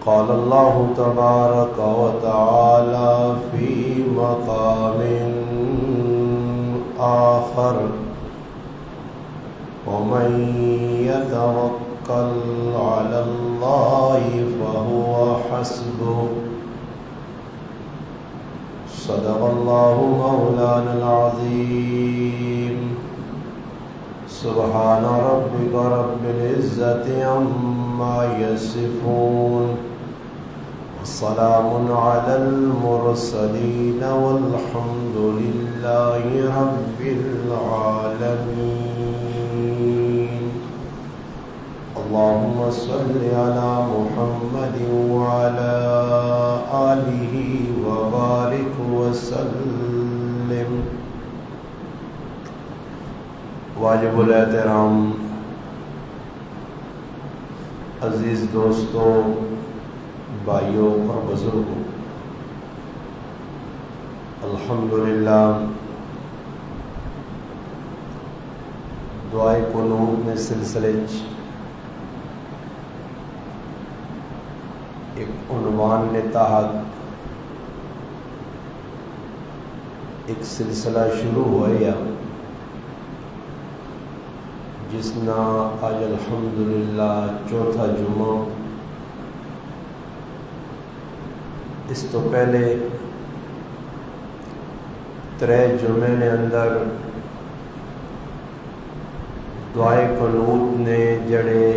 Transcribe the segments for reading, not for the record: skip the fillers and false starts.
قال الله تبارك وتعالى في مقام آخر ومن يتوكل على الله فهو حسبه صدق الله مولانا العظيم سبحان ربك رب العزة عما يصفون والسلام على المرسلين والحمد لله رب العالمين اللهم صل على محمد وعلى آله وبارك وسلم واجب الاحترام عزیز دوستوں، بھائیوں اور بزرگوں، الحمدللہ دعائے قنوت میں سلسلے ایک عنوان نے تحت ایک سلسلہ شروع ہوا جس نا آج الحمدللہ چوتھا جمعہ۔ اس تو پہلے 3 جمعے نے اندر دعائے قنوت نے جڑے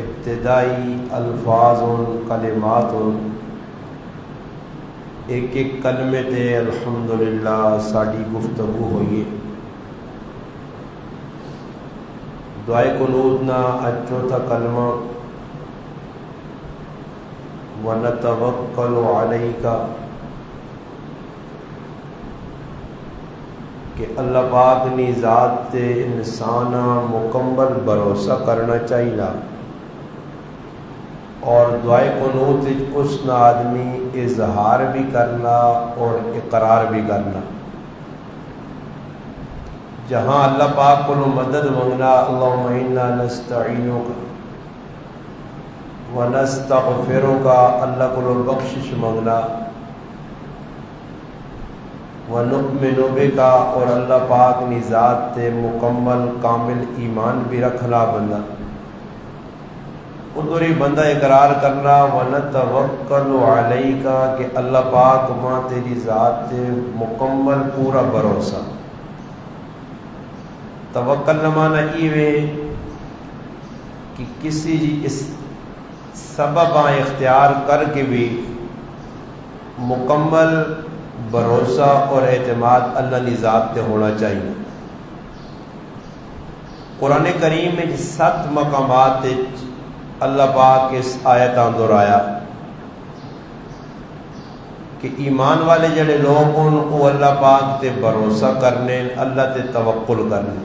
ابتدائی الفاظ کلمات ایک ایک کلمے تے الحمدللہ ساری گفتگو ہوئی ہے۔ دعائے قنوت نا آج چوتھا کلمہ وَنَتَوَكَّلُ عَلَيْكَ کہ اللہ پاک نی ذات تے انسانا مکمل بھروسہ کرنا چاہیے، اور دعائے قنوت اس نا آدمی اظہار بھی کرنا اور اقرار بھی کرنا۔ جہاں اللہ پاک کو مدد منگنا اللہم انا نستعینک ونستغفرک، اللہ کو بخشش منگنا، ونؤمن بک اور اللہ پاک نی ذات تے مکمل کامل ایمان بھی رکھنا بندہ، ادھری بندہ اقرار کرنا ونتوکل علیک کہ اللہ پاک ماں تیری ذات تے مکمل پورا بھروسہ۔ توکل نہ مانا ایوے کہ کسی اس سبب اختیار کر کے بھی مکمل بھروسہ اور اعتماد اللہ کی ذات پہ ہونا چاہیے۔ قرآن کریم میں 7 مقامات اللہ پاک اس آیت دہرایا کہ ایمان والے جڑے لوگ وہ اللہ پاک تے بھروسہ کرنے، اللہ تے توکل کرنے۔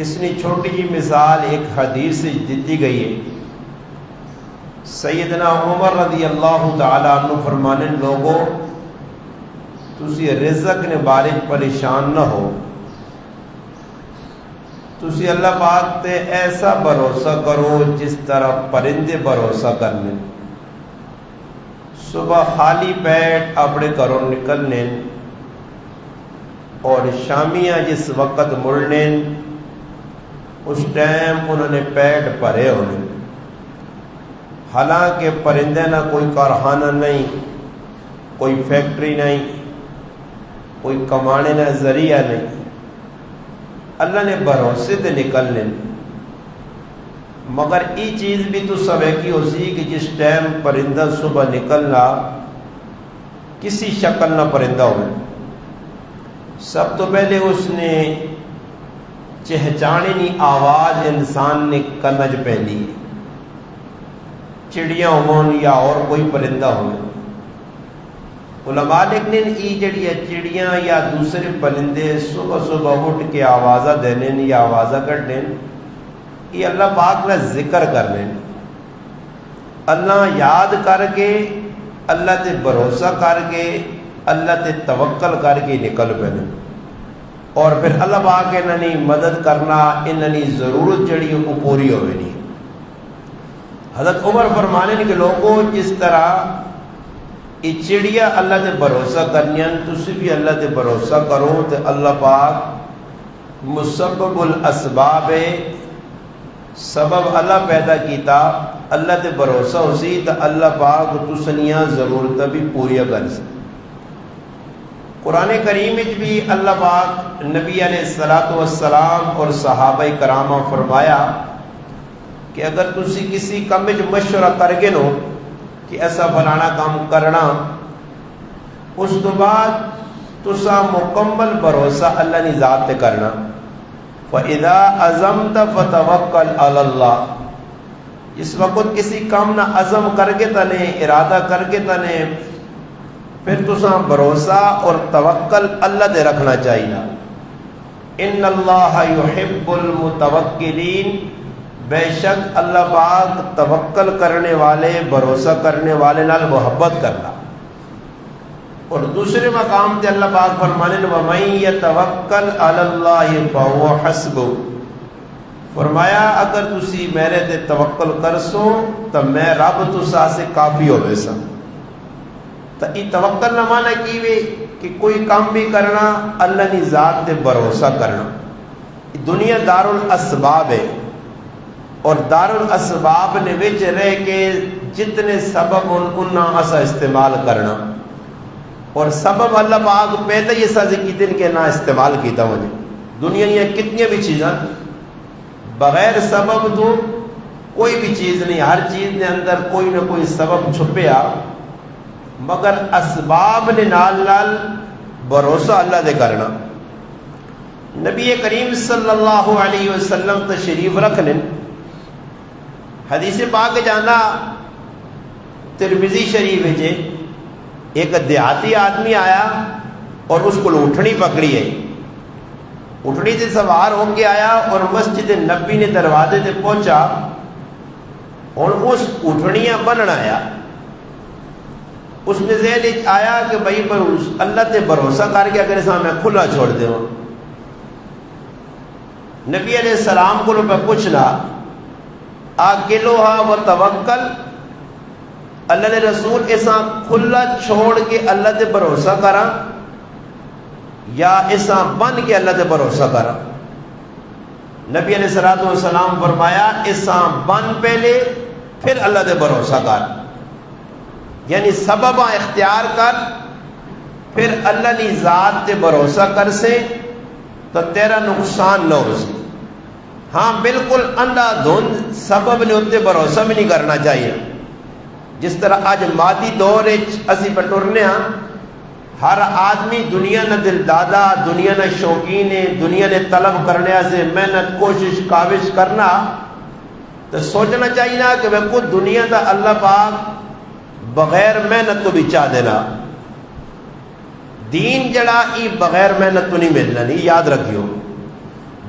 اس نے چھوٹی جی مثال ایک حدیث سے دیتی گئی ہے۔ سیدنا عمر رضی اللہ تعالیٰ عنہ فرمانے لوگوں تسی رزق نے بارے پریشان نہ ہو، تسی اللہ پاک تے ایسا بھروسہ کرو جس طرح پرندے بھروسہ کرنے، صبح خالی پیٹ اپنے گھروں نکلنے اور شامیاں جس وقت مڑنے اس ٹائم انہوں نے پیٹ بھرے ہونے۔ حالانکہ پرندے نہ کوئی کارخانہ نہیں، کوئی فیکٹری نہیں، کوئی کمانے نہ ذریعہ نہیں، اللہ نے بھروسے تے نکلنے۔ مگر یہ چیز بھی تو سب کی ہو سی کہ جس ٹائم پرندہ صبح نکلنا کسی شکل نہ پرندہ ہوئے، سب تو پہلے اس نے چہچانے نی آواز انسان نے کنج پہلی، چڑیاں ہوں یا اور کوئی پرندہ ہو۔ علماء لکھنے یہ جڑی چڑیاں یا دوسرے پرندے صبح صبح اٹھ کے آوازہ دینے یا آوازہ کٹنے، یہ اللہ پاک کا ذکر کرنے، اللہ یاد کر کے، اللہ تے بھروسہ کر کے، اللہ تے توکل کر کے نکل پہنے، اور پھر اللہ پاک انہوں نے مدد کرنا، انہوں نے ضرورت جڑی وہ پوری ہوئے نہیں۔ حضرت عمر فرمانے کہ لوگوں جس طرح یہ چڑیا اللہ تے بھروسہ کرنی تسی بھی اللہ تے بھروسہ کرو تے اللہ پاک مسبب الاسباب سبب اللہ پیدا کیتا اللہ تے بھروسہ اسی تو اللہ پاک تسنیاں ضرورت بھی پوریا کر سکتے. قرآن کریم بھی اللہ پاک نبی علیہ الصلوۃ والسلام اور صحابہ کرام فرمایا کہ اگر تسی کسی کام میں مشورہ کر کے نو کہ ایسا فلانا کام کرنا اس تو بعد تسا مکمل بھروسہ اللہ نے ذات تے کرنا. فَإِذَا عَزَمْتَ فَتَوَكَّلْ عَلَى اللَّهِ اس وقت کسی کام نہ عزم کر کے تنے ارادہ کر کے تنے پھر تسا بھروسہ اور توکل اللہ دے رکھنا چاہیے. ان اللہ یحب المتوکلین بے شک اللہ پاک توکل کرنے والے بھروسہ کرنے والے نال محبت کرنا. اور دوسرے مقام تے اللہ پاک فرمانے وَمَن يَتَوَكَّلْ عَلَى اللَّهِ فَهُوَ حَسْبُهُ فرمایا اگر تسی میرے تے توکل کرسو تو میں رب تسا سے کافی ہوئے سا. تو یہ توکل نہ مانا کیوے کہ کوئی کام بھی کرنا اللہ کی ذات تے بھروسہ کرنا. دنیا دار الاسباب ہے اور دار الاسباب نے وچ رہ کے جتنے سبب انہاں اسا استعمال کرنا اور سبب اللہ پاک پیدا یہ سازی کی دن کے نہ استعمال کیتا مجھے. دنیا یہ کتنی بھی چیزاں بغیر سبب تو کوئی بھی چیز نہیں. ہر چیز نے اندر کوئی نہ کوئی سبب چھپیا مگر اسباب نے نال نال بھروسہ اللہ دے کرنا. نبی کریم صلی اللہ علیہ وسلم تشریف رکھ لیں. حدیث پاک جانا ترمذی شریف ہے ایک دیہاتی آدمی آیا اور اس کو اٹھنی پکڑی ہے. اٹھنی سے سوار ہو کے آیا اور مسجد نبی نے دروازے سے پہنچا اور اس اٹھنیاں بننا آیا. اس میں ذہن آیا کہ بھائی اللہ تے بھروسہ کر کے اگر میں کھلا چھوڑ دے. نبی علیہ السلام کو پوچھنا آکلوہا و توکل اللہ نے رسول ایسا کھلا چھوڑ کے اللہ تے بھروسہ کرا یا ایسا بن کے اللہ تے بھروسہ کرا. نبی علیہ الصلوۃ والسلام فرمایا ایسا بن پہلے پھر اللہ تے بھروسہ کر. یعنی سبب اختیار کر پھر اللہ کی ذات تے بھروسہ کر سے تو تیرا نقصان نہ ہو سے. ہاں بالکل اندھا دھند سبب نے اتنے بھروسہ بھی نہیں کرنا چاہیے. جس طرح آج مادی دور اسی پہ ٹرنے ہاں ہر آدمی دنیا نہ دل دادا دنیا نہ شوقین ہے دنیا نے طلب کرنے سے محنت کوشش کاوش کرنا تو سوچنا چاہیے نا کہ میں خود دنیا دا اللہ پاک بغیر محنت تو بھی چاہ دینا. دین جڑا ای بغیر محنت تو نہیں ملنا. نہیں یاد رکھیو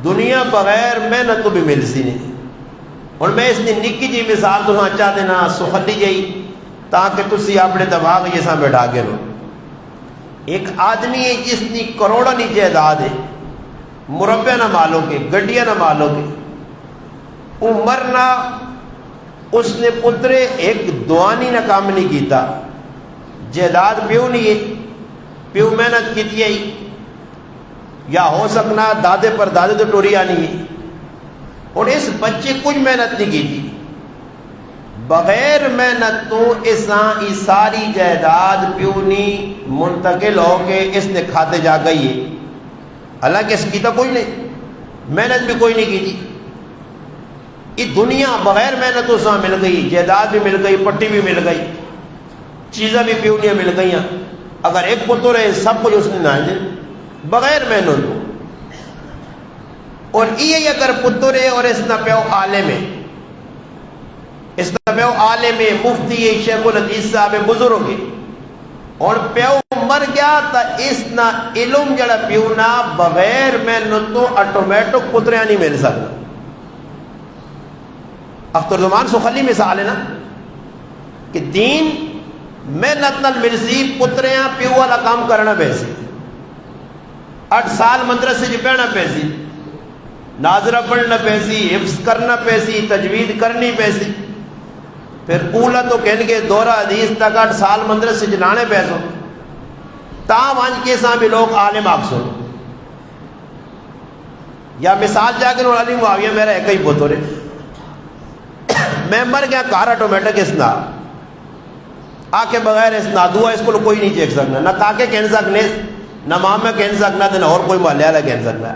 دنیا بغیر محنت تو بھی مل سی نہیں. اور میں اس نے نکی جی مثال تو چاہ دینا سخلی جائی تاکہ تسی اپنے دماغ یہ سا بیٹھا کے لو. ایک آدمی ہے جس نے کروڑوں کی جائیداد ہے مربع نہ مالو کے گڈیاں نہ مالو کے عمر نہ اس نے پترے ایک دعانی نہ کام نہیں کیتا. جائیداد پیو نہیں ہے پیو محنت کی یا ہو سکنا دادے پر دادے تو ٹوری آنی ہے. اور اس بچے کچھ محنت نہیں کی تھی بغیر محنت تو ای ساری جائیداد پیونی منتقل ہو کے اس نے کھاتے جا گئی ہے. حالانکہ اس کی تو کوئی نہیں محنت بھی کوئی نہیں کی تھی. یہ دنیا بغیر محنت تو ساں مل گئی جائیداد بھی مل گئی پٹی بھی مل گئی چیزیں بھی پیونیاں مل گئی. اگر ایک پتر ہے سب کچھ اس نے نہ بغیر محنت ہو. اور یہ اگر پتر ہے اور اس نہ پیو عالم ہے اس نہ پیو عالم ہے مفتی ہے شیخ الحدیث صاحب بزرگ ہے اور پیو مر گیا تو اس نہ علم جڑا پیونا بغیر محنت تو آٹومیٹک پتریاں نہیں مل سکتا. اختر زمان سخلی مثال ہے نا کہ دین محنت نال مرسی پتریاں پیو والا کام کرنا پیسی 8 سال مدرسے سے پڑھنا پیسی ناظرہ پڑھنا پیسی حفظ کرنا پیسی تجوید کرنی پیسی پھر اولا تو کہن کے دورہ حدیث تک 8 سال مندر سے جلانے پیسوں تا وانج کے ساں بھی لوگ عالم آکسوں یا مثال جا کے علی معاویہ میرا ایک ہی بوتو رہے میں مر گیا کار آٹومیٹک اسنا آکے بغیر اسنا دعا اس کو کوئی نہیں چیک سکنا نہ کاکے کہن سکنے نہ ماں کہن سکنا نہ اور کوئی محلے والا کہن سکنا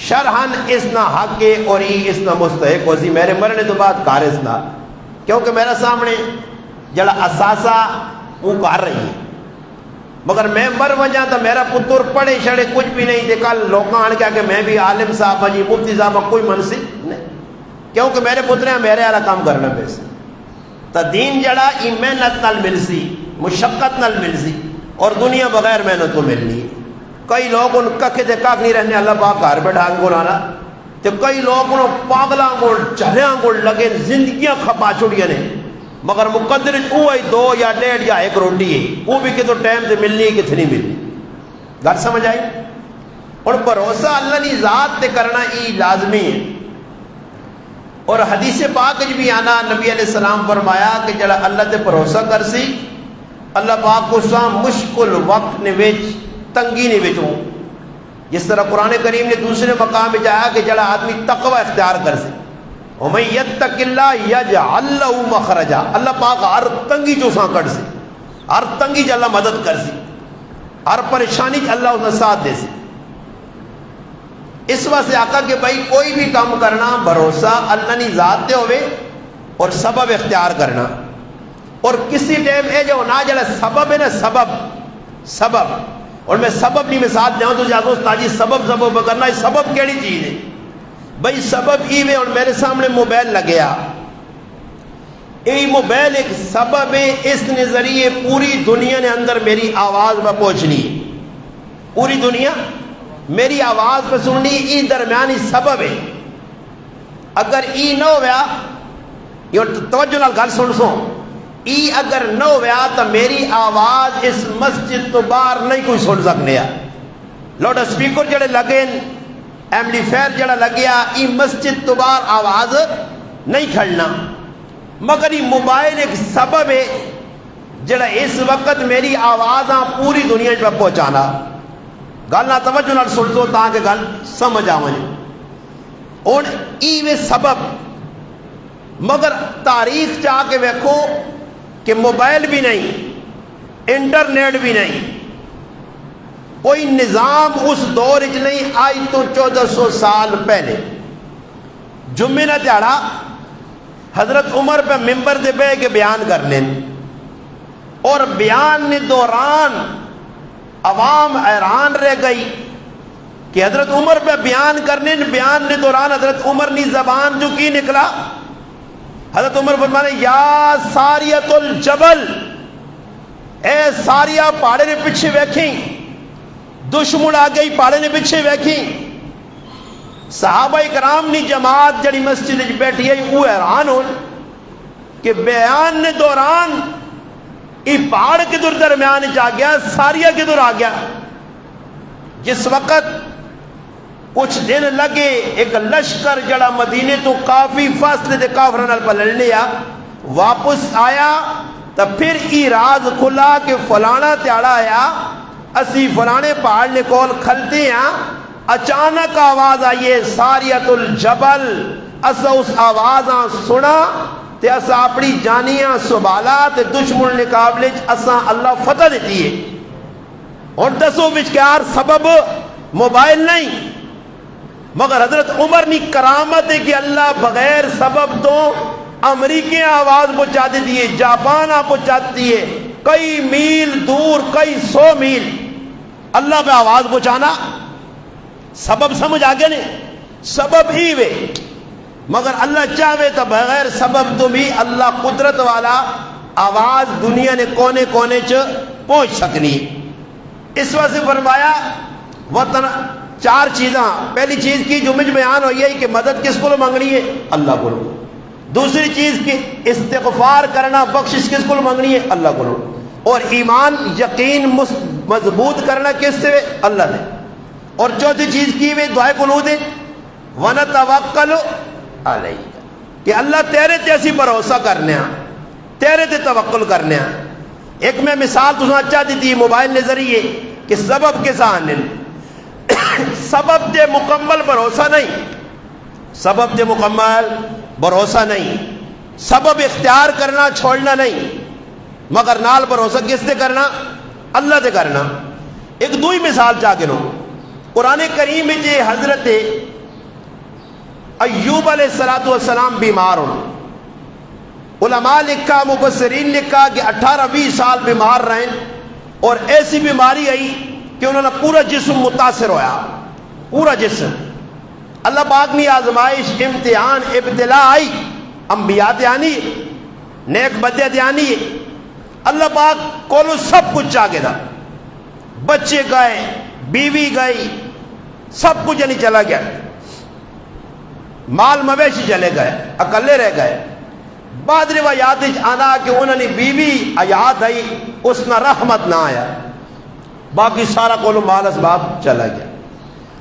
شرحن اسنا حق کے اور ای اسنا مستحق ہوسی میرے مرنے تو بعد کار اسنا کیونکہ میرا سامنے جڑا اساسہ وہ کار رہی ہے مگر میں مر وجہ تو میرا پتر پڑھے شڑے کچھ بھی نہیں تھے کل لوگ آن کے کہ میں بھی عالم صاحب جی مفتی صاحب کوئی منصب نہیں کیونکہ میرے پتریں میرے والا کام کرنا پیسے تو دین جڑا ای محنت نال مل سی مشقت نال مل سی اور دنیا بغیر محنت تو ملنی کئی لوگ ان ککھے تے کک نہیں رہنے اللہ پاک گھر بیٹھا کے بولانا تو کئی لوگ ان پاگلاں کو چلیاں کو لگے زندگیاں کھپا چھوڑیاں نے مگر مقدر اوہی 2 یا 1.5 یا 1 روٹی ہے وہ بھی کہ تو ٹائم سے ملنی ہے کتنی ملنی گھر سمجھ آئی اور بھروسہ اللہ کی ذات تے کرنا ای لازمی ہے اور حدیث پاک بھی آنا نبی علیہ السلام فرمایا کہ جڑا اللہ تے بھروسہ کر سی اللہ پاک کو سا مشکل وقت نے وچ تنگی نے وچ ہوں جس طرح قرآن کریم نے دوسرے مقام میں جایا کہ جڑا آدمی تقوی اختیار کر سی وَمَن يَتَّقِ اللَّهَ يَجْعَلْ لَهُ مَخْرَجًا اللہ پاک ہر تنگی جو ساں کر سی ہر تنگی جو اللہ مدد کر سی ہر پریشانی جو اللہ اس نے ساتھ دے سی اس وقت سے آقا کہ بھائی کوئی بھی کام کرنا بھروسہ اللہ نے ذات دے ہوئے اور سبب اختیار کرنا اور کسی ٹائم اے جو نہ جڑا سبب ہے نا سبب اور میں سبب نہیں مثال دیاں تو جاگو تاجی سبب کرنا یہ سبب کیڑی چیز ہے بھائی سبب ای وے اور میرے سامنے موبائل لگیا ای موبائل ایک سبب ہے اس نے ذریعے پوری دنیا نے اندر میری آواز میں پہنچنی پوری دنیا میری آواز پہ سننی ای درمیانی سبب ہے اگر ای نہ ہویا یہ توجہ نال گل سن سو ای اگر نہ ہویا تو میری آواز اس مسجد تو باہر نہیں کوئی سن سکنے لاؤڈ اسپیکر جڑے لگے ایمپلیفائر جڑا لگیا ای مسجد تو باہر آواز نہیں کھڑنا مگر یہ موبائل ایک سبب ہے جڑا اس وقت میری آوازاں پوری دنیا پہ پہنچانا گل نہ توجہ نال سن دو تاکہ گل سمجھ آویں اور ای وے سبب مگر تاریخ چاہ کے ویکھو کہ موبائل بھی نہیں انٹرنیٹ بھی نہیں کوئی نظام اس دور اچ نہیں آئی تو 1400 سال پہلے جمعہ نہ دیہڑا حضرت عمر پہ ممبر دے بے کے بیان کرنے اور بیان نے دوران عوام حیران رہ گئی کہ حضرت عمر پہ بیان کرنے بیان نے دوران حضرت عمر نے زبان جو کی نکلا حضرت عمر فرمانے یا ساریت الجبل اے ساریہ پہاڑے نے پیچھے ویکھیں دشمن آ گئی پہاڑے نے پیچھے ویکھیں صحابہ کرام نے جماعت جڑی مسجد بیٹھی ہے وہ حیران ہو کہ بیان نے دوران ای پہاڑ کے در درمیان جا گیا ساریہ کے در آ گیا جس وقت کچھ دن لگے ایک لشکر جڑا مدینے تو کافی فاصلے دے کافران پر لڑنے واپس آیا تو پھر ای راز کھلا کہ فلانا تیاڑا آیا اسی فلانے پہاڑ نے کول کھلتے ہیں اچانک آواز آئیے ساریت الجبل اسا اس آوازاں سنا تے اسا اپنی جانیاں سبالا تے دشمن نے قابلے اسا اللہ فتح دیتی ہے اور دسو بچکار سبب موبائل نہیں مگر حضرت عمر نے کرامت ہے کہ اللہ بغیر سبب تو امریکہ آواز پہنچا دیتی ہے جاپان پہنچاتی ہے کئی میل دور کئی 100 میل اللہ پہ آواز پہنچانا سبب سمجھ آگے نہیں سبب ہی وے مگر اللہ چاہے تو بغیر سبب تو بھی اللہ قدرت والا آواز دنیا نے کونے کونے پہنچ سکنی اس وجہ سے فرمایا وطن 4 چیزاں پہلی چیز کی جو مجھ بیان ہوئی ہے کہ مدد کس کو مانگنی ہے اللہ کو دوسری چیز کی استغفار کرنا بخشش کس کو مانگنی ہے اللہ کو اور ایمان یقین مضبوط کرنا کس سے اللہ نے اور چوتھی چیز کی ہوئی دعائے قنوت ہے وَنَتَوَكَّلُ عَلَيْكَ کہ اللہ تیرے جیسی بھروسہ کرنے ہیں تیرے تے توکل کرنے ہیں. ایک میں مثال تساں اچھا دیتی موبائل نے ذریعے کہ سبب کے سانے سبب تے مکمل بھروسہ نہیں، سبب تے مکمل بھروسہ نہیں، سبب اختیار کرنا چھوڑنا نہیں، مگر نال بھروسہ کس تے کرنا؟ اللہ تے کرنا. ایک دوئی مثال چاہ کے لو قرآن کریم میں جے حضرت ایوب علیہ السلام بیمار ہوں، علماء لکھا مفسرین لکھا کہ 18-20 سال بیمار رہیں اور ایسی بیماری آئی کہ انہوں نے پورا جسم متاثر ہویا، پورا جسم. اللہ پاک نے آزمائش امتحان ابتلا آئی، انبیاء آنی نیک بدیت آنی، اللہ پاک کولو سب کچھ چاہ گیا، بچے گئے، بیوی گئی، سب کچھ یعنی چلا گیا، مال مویشی چلے گئے، اکلے رہ گئے. بعد روایات آنا کہ انہوں نے بیوی آیات آئی اس نہ رحمت نہ آیا، باقی سارا کولو مال اسباب چلا گیا.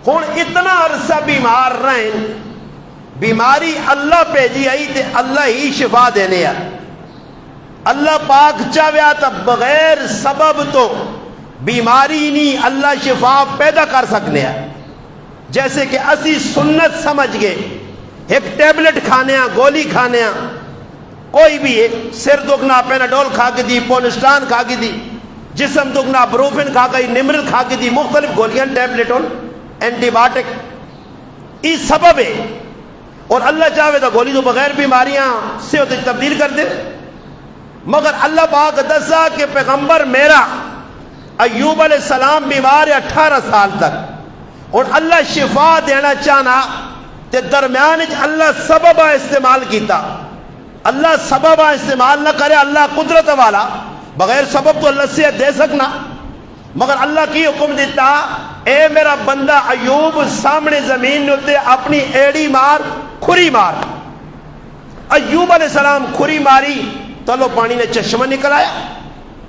ہوں اتنا عرصہ بیمار رہیں، بیماری اللہ پہ جی آئی تے اللہ ہی شفا دینے آ. اللہ پاک چاہیا تا بغیر سبب تو بیماری نہیں اللہ شفا پیدا کر سکنے آ. جیسے کہ اسی سنت سمجھ گئے ایک ٹیبلٹ کھانے آ، گولی کھانے آ، کوئی بھی ہے، سر دکھنا پیناڈول کھا کے دی، پونسٹان کھا کے دی، جسم دکھنا بروفن کھا کے، نمرل کھا کے دی، مختلف گولیاں ٹیبلٹوں اینٹی بایوٹک، یہ سبب ہے. اور اللہ چاہے تو گولی تو بغیر بیماریاں صحت تبدیل کر دے. مگر اللہ پاک دسا کہ پیغمبر میرا ایوب علیہ السلام بیمار ہے 18 سال تک، اور اللہ شفا دینا چاہنا تے درمیان اللہ سبب استعمال کیتا. اللہ سبب استعمال نہ کرے، اللہ قدرت والا، بغیر سبب تو اللہ سے دے سکنا. مگر اللہ کی حکم دیتا اے میرا بندہ ایوب سامنے زمین نے اپنی ایڑی مار، کھری مار. ایوب علیہ السلام کھری ماری تو لو پانی نے چشمہ نکل آیا.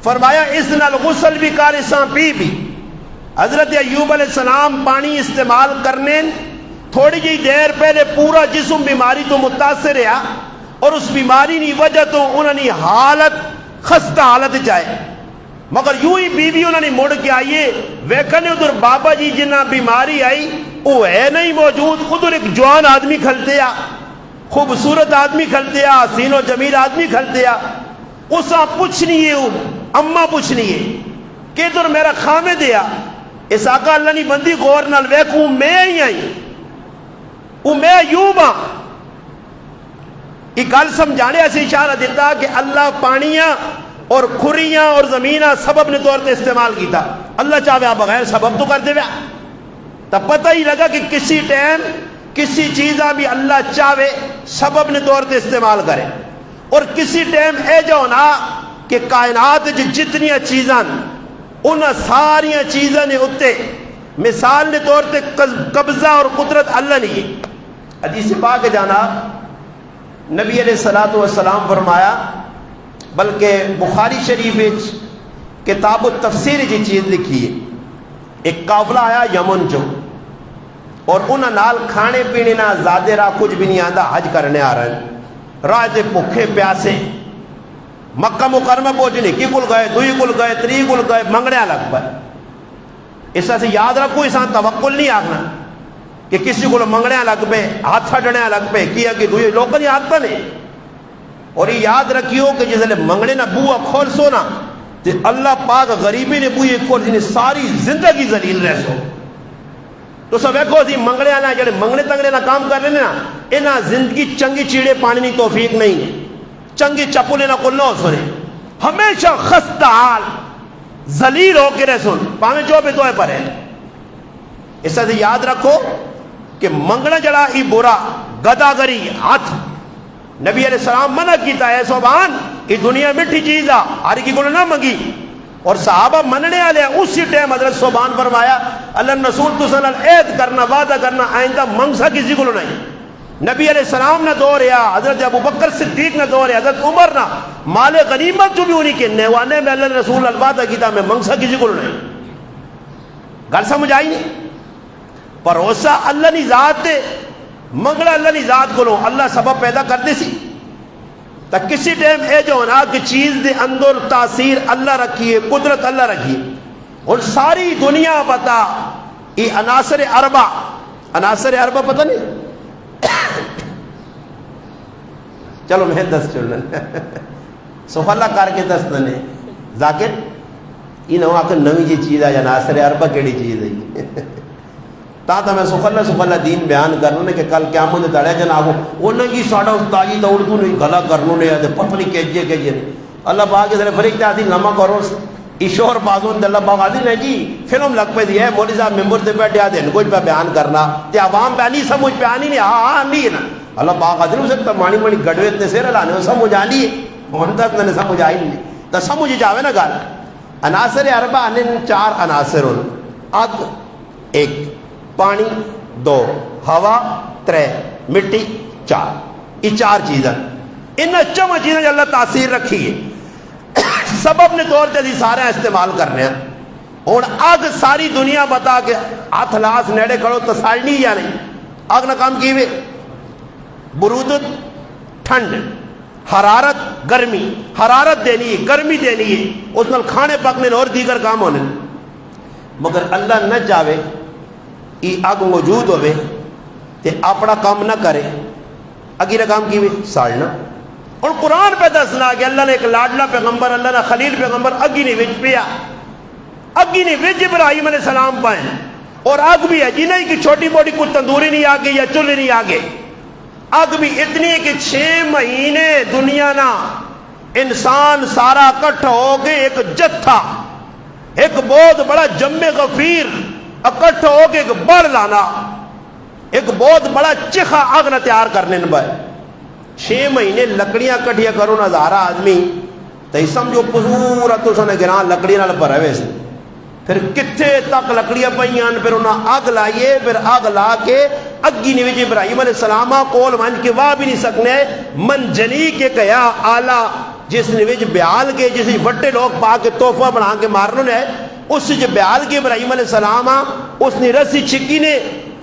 فرمایا اس نال غسل بھی کر اساں پی بھی. حضرت ایوب علیہ السلام پانی استعمال کرنے تھوڑی جی دیر پہلے پورا جسم بیماری تو متاثر ہے، اور اس بیماری کی وجہ تو انہوں نے حالت خستہ حالت جائے. مگر یوں ہی بیوی انہوں نے مڑ کے آئیے ویکھنے ادھر بابا جی جنہ بیماری آئی وہ ہے نہیں موجود، ادھر ایک جوان آدمی کھلتے آ، خوبصورت آدمی کھلتے آ، حسین و جمیل آدمی کھلتے آ. اسا پوچھنی ہے اماں پوچھنی ہے کہ ادھر میرا خامد دیا. اس آقا اللہ نے بندی غور نال ویکھوں میں ہی آئی، وہ میں ایوب ہاں. یہ گل سمجھانے ایسے اشارہ دیتا کہ اللہ پانیاں اور کھریاں اور زمیناں سبب نے طور پہ استعمال کیتا. اللہ چاہے بغیر سبب تو کر دے گا. تب پتہ ہی لگا کہ کسی ٹائم کسی چیزاں بھی اللہ چاہے سبب نے طور پہ استعمال کرے، اور کسی ٹائم اے جو ہونا کہ کائنات جتنی چیزاں ان ساری چیزاں نے اتے مثال نے طور پہ قبضہ اور قدرت اللہ نے. حدیث پاک جانا نبی علیہ السلام فرمایا، بلکہ بخاری شریف کتاب التفسیر جی چیز لکھی ہے. ایک قافلہ آیا یمن جو، اور انہاں نال کھانے پینے نہ زیادہ راہ کچھ بھی نہیں آتا، حج کرنے آ رہے ہیں. راہ تے بھوکے پیاسے مکہ مکرمہ پہنچنے کی کل گئے، دوئی کل گئے، تری کل گئے، منگڑیاں لگ پائے. اس سے یاد رکھو اساں توکل نہیں آکھنا کہ کسی کو منگڑیاں لگ پے، ہاتھ ہٹنے لگ پے کیا کہ دوئی لوگوں نے ہاتھ پنے. اور یہ یاد رکھیو کہ جس لئے منگڑے نہ بوہ کھول سو نا تو اللہ پاک غریبی نے بوئے کھول جنہیں ساری زندگی ذلیل رہ سو. تو سب ایک ہو سی منگڑے آنا جڑے منگڑے تنگڑے نہ کام کر لینے نا انہاں زندگی چنگی چیڑے پانی نہیں توفیق نہیں ہے، چنگی چپولے نہ کل نہ ہو سنے، ہمیشہ خستہ حال ذلیل ہو کے رہ سن پاہمیں جو بھی دوئے پر ہے. اس سے یاد رکھو کہ منگڑا جڑا ہی برا گداگری ہاتھ نبی علیہ السلام منع کیتا ہے صوبان کہ دنیا مٹھی چیز آ ہر کی کو نہ منگی. اور صحابہ مننے والے اسی ٹائم حضرت صوبان فرمایا اللہ رسول تو صلی اللہ عید کرنا وعدہ کرنا آئندہ منگسا کسی کو نہیں. نبی علیہ السلام نے دور یا حضرت ابو بکر صدیق نے دور یا حضرت عمر نہ مال غنیمت جو بھی انہی کے نیوانے میں اللہ رسول الوعدہ کیتا میں منگسا کسی کو نہیں. گل سمجھ آئی نہیں؟ بھروسہ اللہ نے ذات دے، منگڑا اللہ نے ذات کو لو، اللہ سبب پیدا کر دے سی. تو کسی ٹائم اے جو ہونا کہ چیز دے اندر تاثیر اللہ رکھیے، قدرت اللہ رکھیے، اور ساری دنیا پتا یہ عناصر اربع پتہ نہیں چلو میں دس چلن سفالہ کر کے دس دنے ذاکر یہ نہ آخر نوی جی چیز ہے عناصر اربع کیڑی چیز ہے تا میں سفالہ دین بیان کرنا کہ کل قیامت دڑے جناب وہ نہ جی ساڈا استاد جی تو اردو نہیں گلا کرنو نے پتہ نہیں کہجے نہیں اللہ پاک کے فریق تاتی لمحہ کرو ایشور بازوں دے اللہ پاک آدھی نہیں جی فلم لگ پہ دی ہے مولوی صاحب ممبر تے بیٹھے آدھے کچھ پہ بیان کرنا تے عوام پہ نہیں سمجھ پہ آنی نہیں ہاں نہیں ہے نا اللہ پاک آدھی نہیں ہو سکتا مانی گڑوے اتنے سیر لانے سمجھ آنی ہے مونتا نے سمجھ آئی نہیں تو سمجھ جاوے نا گال عناصر اربع انن چار عناصر ان اگ ایک، پانی دو، ہوا ترے، مٹی چار، یہ چار چیزیں ان چواں چیزیں اللہ تاثیر رکھی ہے سبب نے طور تے سارے استعمال کرنے ہیں اور اگ ساری دنیا بتا کے ہاتھ لاس نیڑے کھڑو تو ساڑنی یا نہیں اگ نہ کام کیوے برودت ٹھنڈ، حرارت گرمی، حرارت دینی ہے گرمی دینی ہے اس نال کھانے پکنے اور دیگر کام ہونے مگر اللہ نہ چاہے یہ اگ موجود ہوئے تے اپنا کام نہ کرے اگی نہ کام کیوے ساڑنا اور قرآن پہ دسنا کہ اللہ نے ایک لاڈلا پیغمبر اللہ نے خلیل پیغمبر اگی نے وچ پیا اگی نے وچ ابراہیم علیہ السلام پائیں اور اگ بھی ہے جی نہیں کہ چھوٹی موٹی کوئی تندوری نہیں آگے یا چولہے نہیں آگے اگ بھی اتنی ہے کہ 6 مہینے دنیا نا انسان سارا اکٹھا ہو کے ایک جتھا ایک بہت بڑا جمع غفیر اکٹھا ہو کے ایک بڑھ لانا ایک بہت بڑا چکھا آگ نہ تیار کرنے نبائے 6 مہینے لکڑیاں کٹھیا کرو نہ ہزارہ آدمی تو ہی سمجھو پورا تو سنے گران لکڑیاں نہ پر ہے ویسے پھر کتھے تک لکڑیاں پہیان پھر انہاں آگ لائیے پھر آگ لا کے اگی نویج ابراہیم علیہ السلامہ کول من کے واہ بھی نہیں سکنے من جنی کے کیا آلہ جس نویج بیال کے جس وٹے لوگ پا کے توفہ بنا کے مارنوں نے اس جو بیال کے ابراہیم علیہ السلامہ اس نے رسی چھکی نے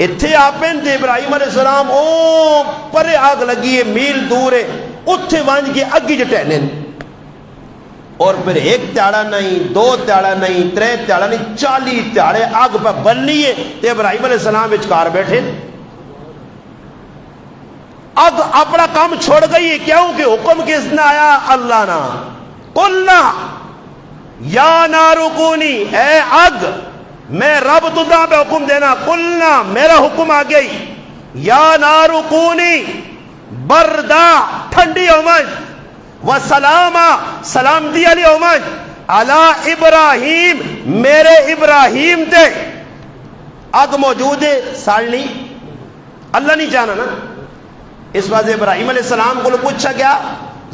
اتھے آپین دے ابراہیم علیہ السلام او پرے آگ لگی ہے میل دور ہے اتھے وانج کے اگی جٹینن اور پھر 1 تیاڑا نہیں 2 تیاڑا نہیں 3 تیاڑا نہیں 40 تیاڑے آگ پہ بلنی ہے تے ابراہیم علیہ السلام اچکار بیٹھے آگ اپنا کام چھوڑ گئی ہے کیوں کہ حکم کس نے آیا اللہ نا قلنا یا نارکونی اے آگ میں رب تدہ پہ حکم دینا قلنا میرا حکم آ گئی یا نارکونی بردا ٹھنڈی ہومن وسلامہ سلامتی علی ہومن علی ابراہیم میرے ابراہیم تے آگ موجود ہے ساڑنی اللہ نہیں جانا نا اس واسطے ابراہیم علیہ السلام کو پوچھا گیا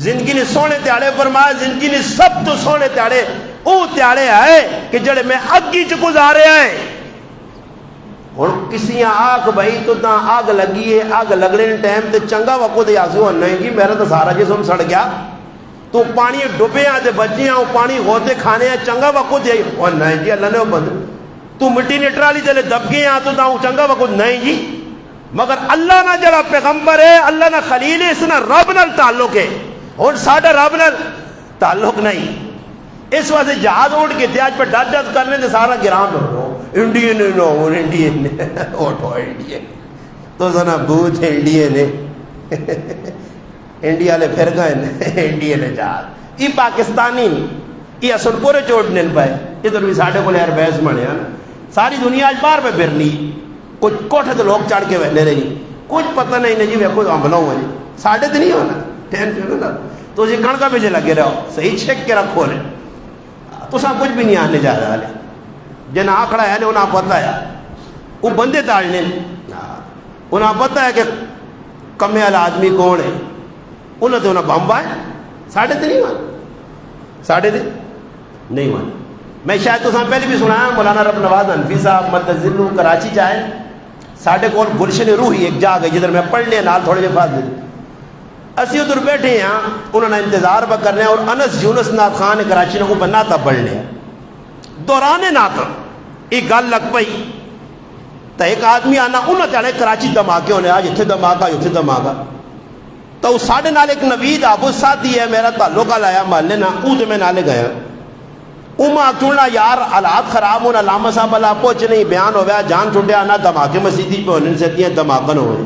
زندگی نے سونے تیاڑے فرمایا زندگی نے سب تو سونے تیاڑے او تیاڑے آئے کہ جڑے میں اگی چ گزارے آئے اور کسی آگ بھائی تو نہ آگ لگی ہے آگ لگنے ٹائم تے چنگا وقت یاسو نہیں جی میرا تو سارا جسم سڑ گیا تو پانی ڈبے آتے بچے ہیں پانی ہوتے کھانے ہیں چنگا وقت ہے اور نہیں جی اللہ نے وہ بند تو مٹی نے ٹرالی دلے دب گئے ہیں تو نہ چنگا وقت نہیں جی مگر اللہ نہ جڑا پیغمبر ہے اللہ نہ خلیل ہے اس نہ رب نال تعلق ہے اور ساڑھا رب نال تعلق نہیں اس واسطے جہاز اٹھ کے تیاج پر ڈٹ ڈٹ کرنے دے سارا گرام ہو انڈین ہے نو انڈین اوٹو انڈین تو سنا بوت انڈین ہے انڈیا لے پھر گئے انڈین ہے جہاز یہ پاکستانی یہ اصل پورے چوٹ نہیں پائے ادھر بھی ساڑھے کو لے بیس مڑے ہیں ساری دنیا آج بار پہ پھرنی کچھ کوٹھے تو لوگ چڑھ کے بہنے رہی کچھ پتہ نہیں نہیں جی میں کوئی عملہ ہوں جی ساڑھے تو نہیں ہونا ٹینشن ہونا تو اسی کڑکا پیچھے لگے رہو صحیح چھک کے رکھو لے تو سب کچھ بھی نہیں آنے جا رہا لے جن آکڑا ہے انہاں پتہ ہے وہ بندے تاڑنے انہاں پتہ ہے کہ کمے والا آدمی کون ہے انہوں تو انہاں بمبا ہے ساڑھے تو نہیں ہونا ساڑھے تو نہیں ہونا میں شاید تو سب پہلے بھی سنا ہے مولانا رب نواز حنفی صاحب مدذلو کراچی جائے ساڑھے کول گلشن روحی ایک جا گئی جدھر میں پڑھ لیا نال تھوڑے جفاظ دے اسی ادھر بیٹھے ہیں انہوں نے انتظار پہ کر رہے ہیں اور انس یونس نات خان کراچی نے کو بناتا پڑھ لیا دوران ناتا ایک گل لگ پئی تو ایک آدمی آنا انہوں نے کراچی دھماکے ہونے آج اتھے دھماکہ اتھے دھماکہ تو ساڑھے نال ایک نوید آفس ساتھی ہے میرا تعلق لایا محلے نا او تے میں نالے گیا اوما کیونا یار حالات خراب ہونا علامہ صاحب اللہ پوچھ نہیں بیان ہو گیا جان چھوٹے آنا دھماکے مسیدی پہ ہونے سے دیا دھماکن ہوئے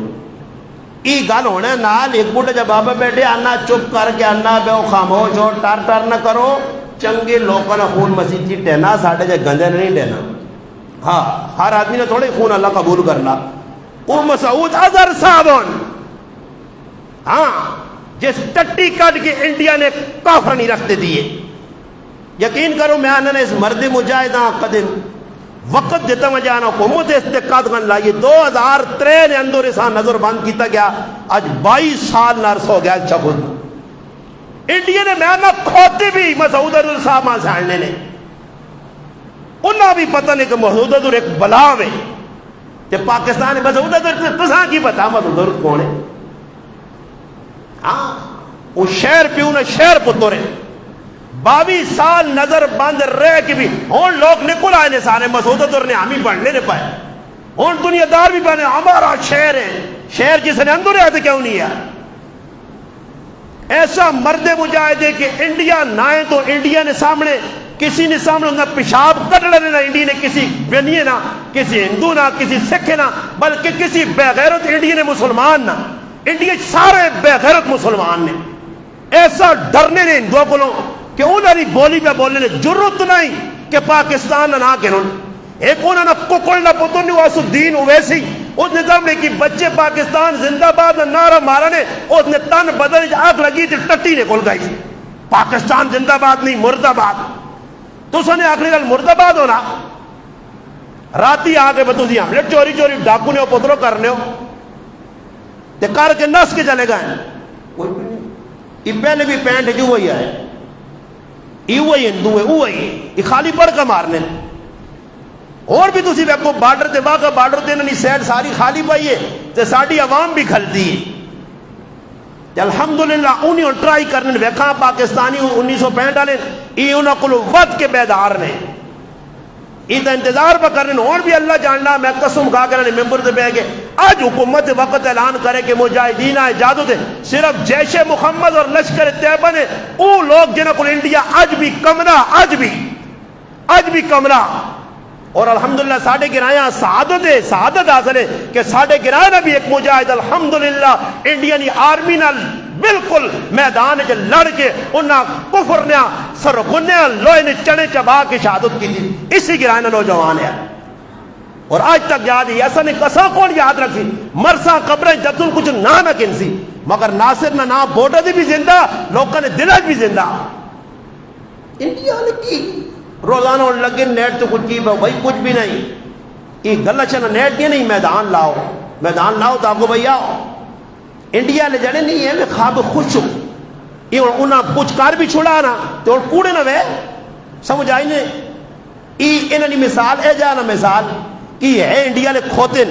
ای گل ہونے نال ایک بوٹے جب بابا بیٹھے آنا چپ کر کے آنا بے خاموش ہو ٹار ٹار نہ کرو چنگے لوگوں نے خون مسیدی ٹہنا ساڑھے جے گندے نہیں ٹہنا ہاں ہر آدمی نے تھوڑے خون اللہ قبول کرنا او مسعود اظہر صاحبون ہاں جس ٹٹی کٹ کے انڈیا نے کافر نہیں رکھتے دیئے یقین کرو میں آنے نے اس مرد مجاہدہ قدم وقت دیتا میں جانا حکومت استقاد کن لائیے 2003 نے اندر اسان نظر بند کیتا گیا آج 22 سال نرس ہو گیا اچھا خود انڈیا نے میں آنا کھوتے بھی مسعود اظہر صاحب ماں سے آنے نے انہا بھی پتہ نہیں کہ مسعود اظہر ایک بلاو ہے کہ پاکستان ہے مسعود اظہر تساں کی بتا مسعود اظہر کون ہے ہاں وہ شہر پیوں نے شہر پتر ہے 22 سال نظر بند رہ کے بھی ہون لوگ نکل آئے نے سارے مسعود اظہر نے ہم ہی پڑھنے نے پائے ہون دنیا دار بھی پڑھنے ہمارا شہر ہے شہر جس نے اندر آتے کیوں نہیں ہے ایسا مرد مجاہدے کہ انڈیا نائیں تو انڈیا نے سامنے کسی نے سامنے انہیں پیشاب کٹ لینے نہ انڈیا نے کسی بنیے نہ کسی ہندو نہ کسی سکھ نہ بلکہ کسی بے غیرت انڈیا نے مسلمان نہ انڈیا سارے بے غیرت مسلمان نے ایسا ڈرنے نے ہندوؤں کو لوں کہ انہوں نے بولی پہ بولنے نے جرت نہیں کہ پاکستان نہ کنن ایک انہوں نے ککڑ نہ پتن نہیں واسو الدین اویسی اس نظام نے کہ بچے پاکستان زندہ باد نعرہ مارا نے اس نے تن بدل آگ لگی تھی ٹٹی نے کھل گئی پاکستان زندہ باد نہیں مرد آباد تو سنے آخری گل مرد آباد ہونا راتی آگے بتو دی ہم لٹ چوری چوری ڈاکو نے پتروں کرنے ہو تے کار کے نس کے چلے گئے یہ پہلے بھی پینٹ جو وہی آئے یہ وہی ہندو ہے وہی یہ خالی پڑھ کا مارنے اور بھی تسی کو بارڈر تے واقع بارڈر تے نہیں سیڈ ساری خالی پائی ہے تے ساڑی عوام بھی کھلتی ہے الحمدللہ انہیں ٹرائی کرنے ویکھاں پاکستانی 1965 والے یہ انہوں کو ود کے بیدار نے یہ تو انتظار پہ کرنے اور بھی اللہ جاننا میں قسم کھا کر ممبر سے بیٹھ کے آج حکومت وقت اعلان کرے کہ مجاہدین اجازت ہے صرف جیش محمد اور لشکر طیبہ نے وہ لوگ جنہوں کو انڈیا آج بھی کمرہ آج بھی کمرہ اور الحمدللہ ساڑھے گرایاں سعادت حاصل ہے کہ ساڑھے گرایاں بھی ایک مجاہد الحمدللہ انڈین آرمی نال بالکل میدان جو لڑ کے انہاں کفر نے سرغنے لوہے نے چنے چبا کے شہادت کی تھی اسی گرایاں نوجوان ہے اور آج تک یاد ہے ایسا نہیں کسا کون یاد رکھی مرسا قبریں جبتن کچھ نہ کنسی مگر ناصر نہ نام بوٹا دی بھی زندہ لوگوں نے دلج بھی زندہ انڈیا نے کی روزانہ لگے نیٹ تو کچھ کی بھائی کچھ بھی نہیں یہ غلط ہے نا نیٹ یہ نہیں میدان لاؤ تو آپ کو بھائی آؤ انڈیا لے جانے نہیں ہے میں خواب خوش ہوں یہ انہاں کچھ کار بھی چھوڑا نا تو اور کوڑے نہ وے سمجھ آئی نے یہ انہاں نے مثال ہے جانا مثال کی ہے انڈیا لے کھوتے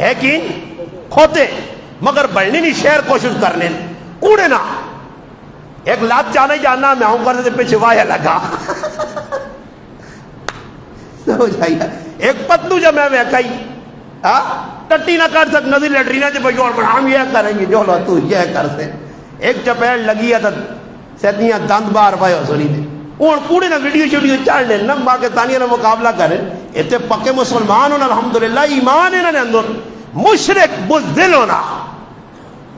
ہے کہ کھوتے مگر بڑھنے نہیں شہر کوشش کرنے کوڑے نہ ایک لات جانا ہی جانا میں آؤں کرنے سے پیچھے وایا لگا ایک پتلو جب میں کئی ٹٹی نہ کر سک نظر لیٹرینہ جب ہم یہ کریں گے جو لو تو یہ کر سے ایک چپیڑ لگی ہے سیتیاں دند بار پائے ہو سنی دے اور کوڑے نہ ویڈیو چاڑنے نہ پاکستانیوں نے مقابلہ کریں اتنے پکے مسلمان ہونا الحمدللہ ایمان انہوں نے اندر مشرک بزدل ہونا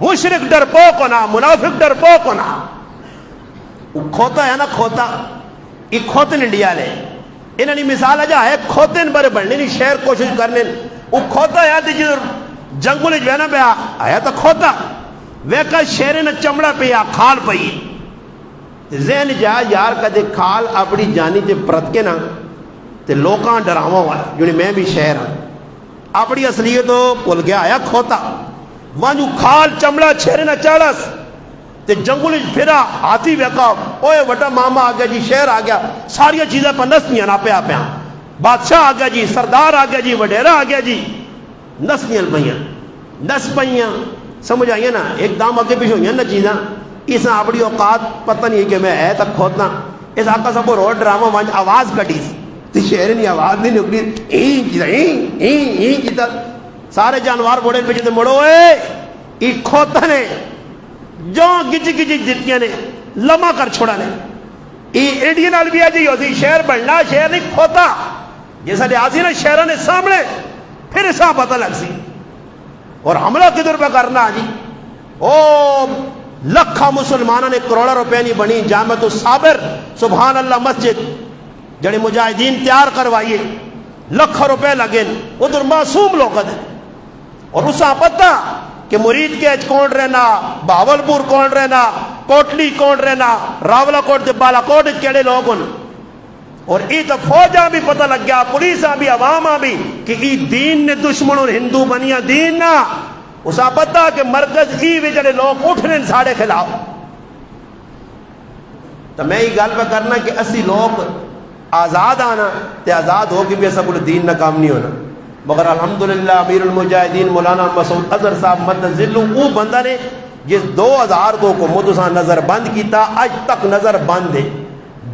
مشرک ڈرپوک ہونا منافق ڈرپوک ہونا کھوتا ہے نا کھوتا یہ کھوتن انڈیا لے انہوں نے مثال جا ہے کھوتن بڑے بڑھنے نہیں شہر کوشش کرنے وہ کھوتا ہے تھی جو جنگل جو ہے نا پہ آیا تو کھوتا ویکا شہر نے چمڑا پہ آ کھال پئی ذہن جا یار کدے کھال اپنی جانی تے پرت کے نا تے لوکاں ڈراواں والا جو میں بھی شہر ہوں اپنی اصلیت تو بھول گیا آیا کھوتا وہاں جو کھال چمڑا شہر نہ چاڑس تے جنگل پھرا ہاتھی ویکا اوے وٹا ماما آ گیا جی شہر آ گیا ساری چیزیں پہ نسنیاں نہ پیا پیا بادشاہ آ گیا جی سردار آ گیا جی وڈیرا آ گیا جی نسنیاں پہ نس پہ سمجھ آئیے نا ایک دام اگے پیچھے ہوئی نا چیزاں اس اپنی اوقات پتہ نہیں کہ میں ہے تک کھوتنا اس آقا سب کو روڈ ڈرامہ وہاں آواز کٹی تے شہر نہیں آواز نہیں نکلی چیزا سارے جانوار بوڑے پیچھے تے مڑو اے یہ کھوتا نے جو گج گج دیتی نے لما کر چھوڑا نے یہ انڈیا نال بھی جی ہوتی شہر بننا شہر نہیں کھوتا جیسا آسی نا شہروں نے سامنے پھر اسا پتہ لگ سی اور حملہ کدھر پہ کرنا جی او لکھا مسلمانوں نے کروڑا روپے نہیں بنی جامعۃ الصابر سبحان اللہ مسجد جڑے مجاہدین تیار کروائیے لکھ روپے لگے ادھر معصوم لوگ ہیں اور اسا پتہ کہ مرید کے کون رہنا بہاولپور کون رہنا کوٹلی کون رہنا راولا کوٹ دے بالا کوٹ کیڑے لوگ ہیں اور ای تو فوجاں بھی پتہ لگ گیا پولیساں بھی عواماں بھی کہ ای دین نے دشمنوں ہندو بنیا دین نہ اسا پتہ کہ مرکز ای وی جڑے لوگ اٹھنے ساڑے خلاف تو میں یہ گل پہ کرنا کہ اسی لوگ آزاد آنا تے آزاد ہو کے بھی ایسا کوئی دین نہ کام نہیں ہونا مگر الحمدللہ امیر المجاہدین مولانا مسعود اظہر صاحب مدد ذلو وہ بندہ نے جس 2000 کو حکومت اساں نظر بند کیتا اج تک نظر بند ہے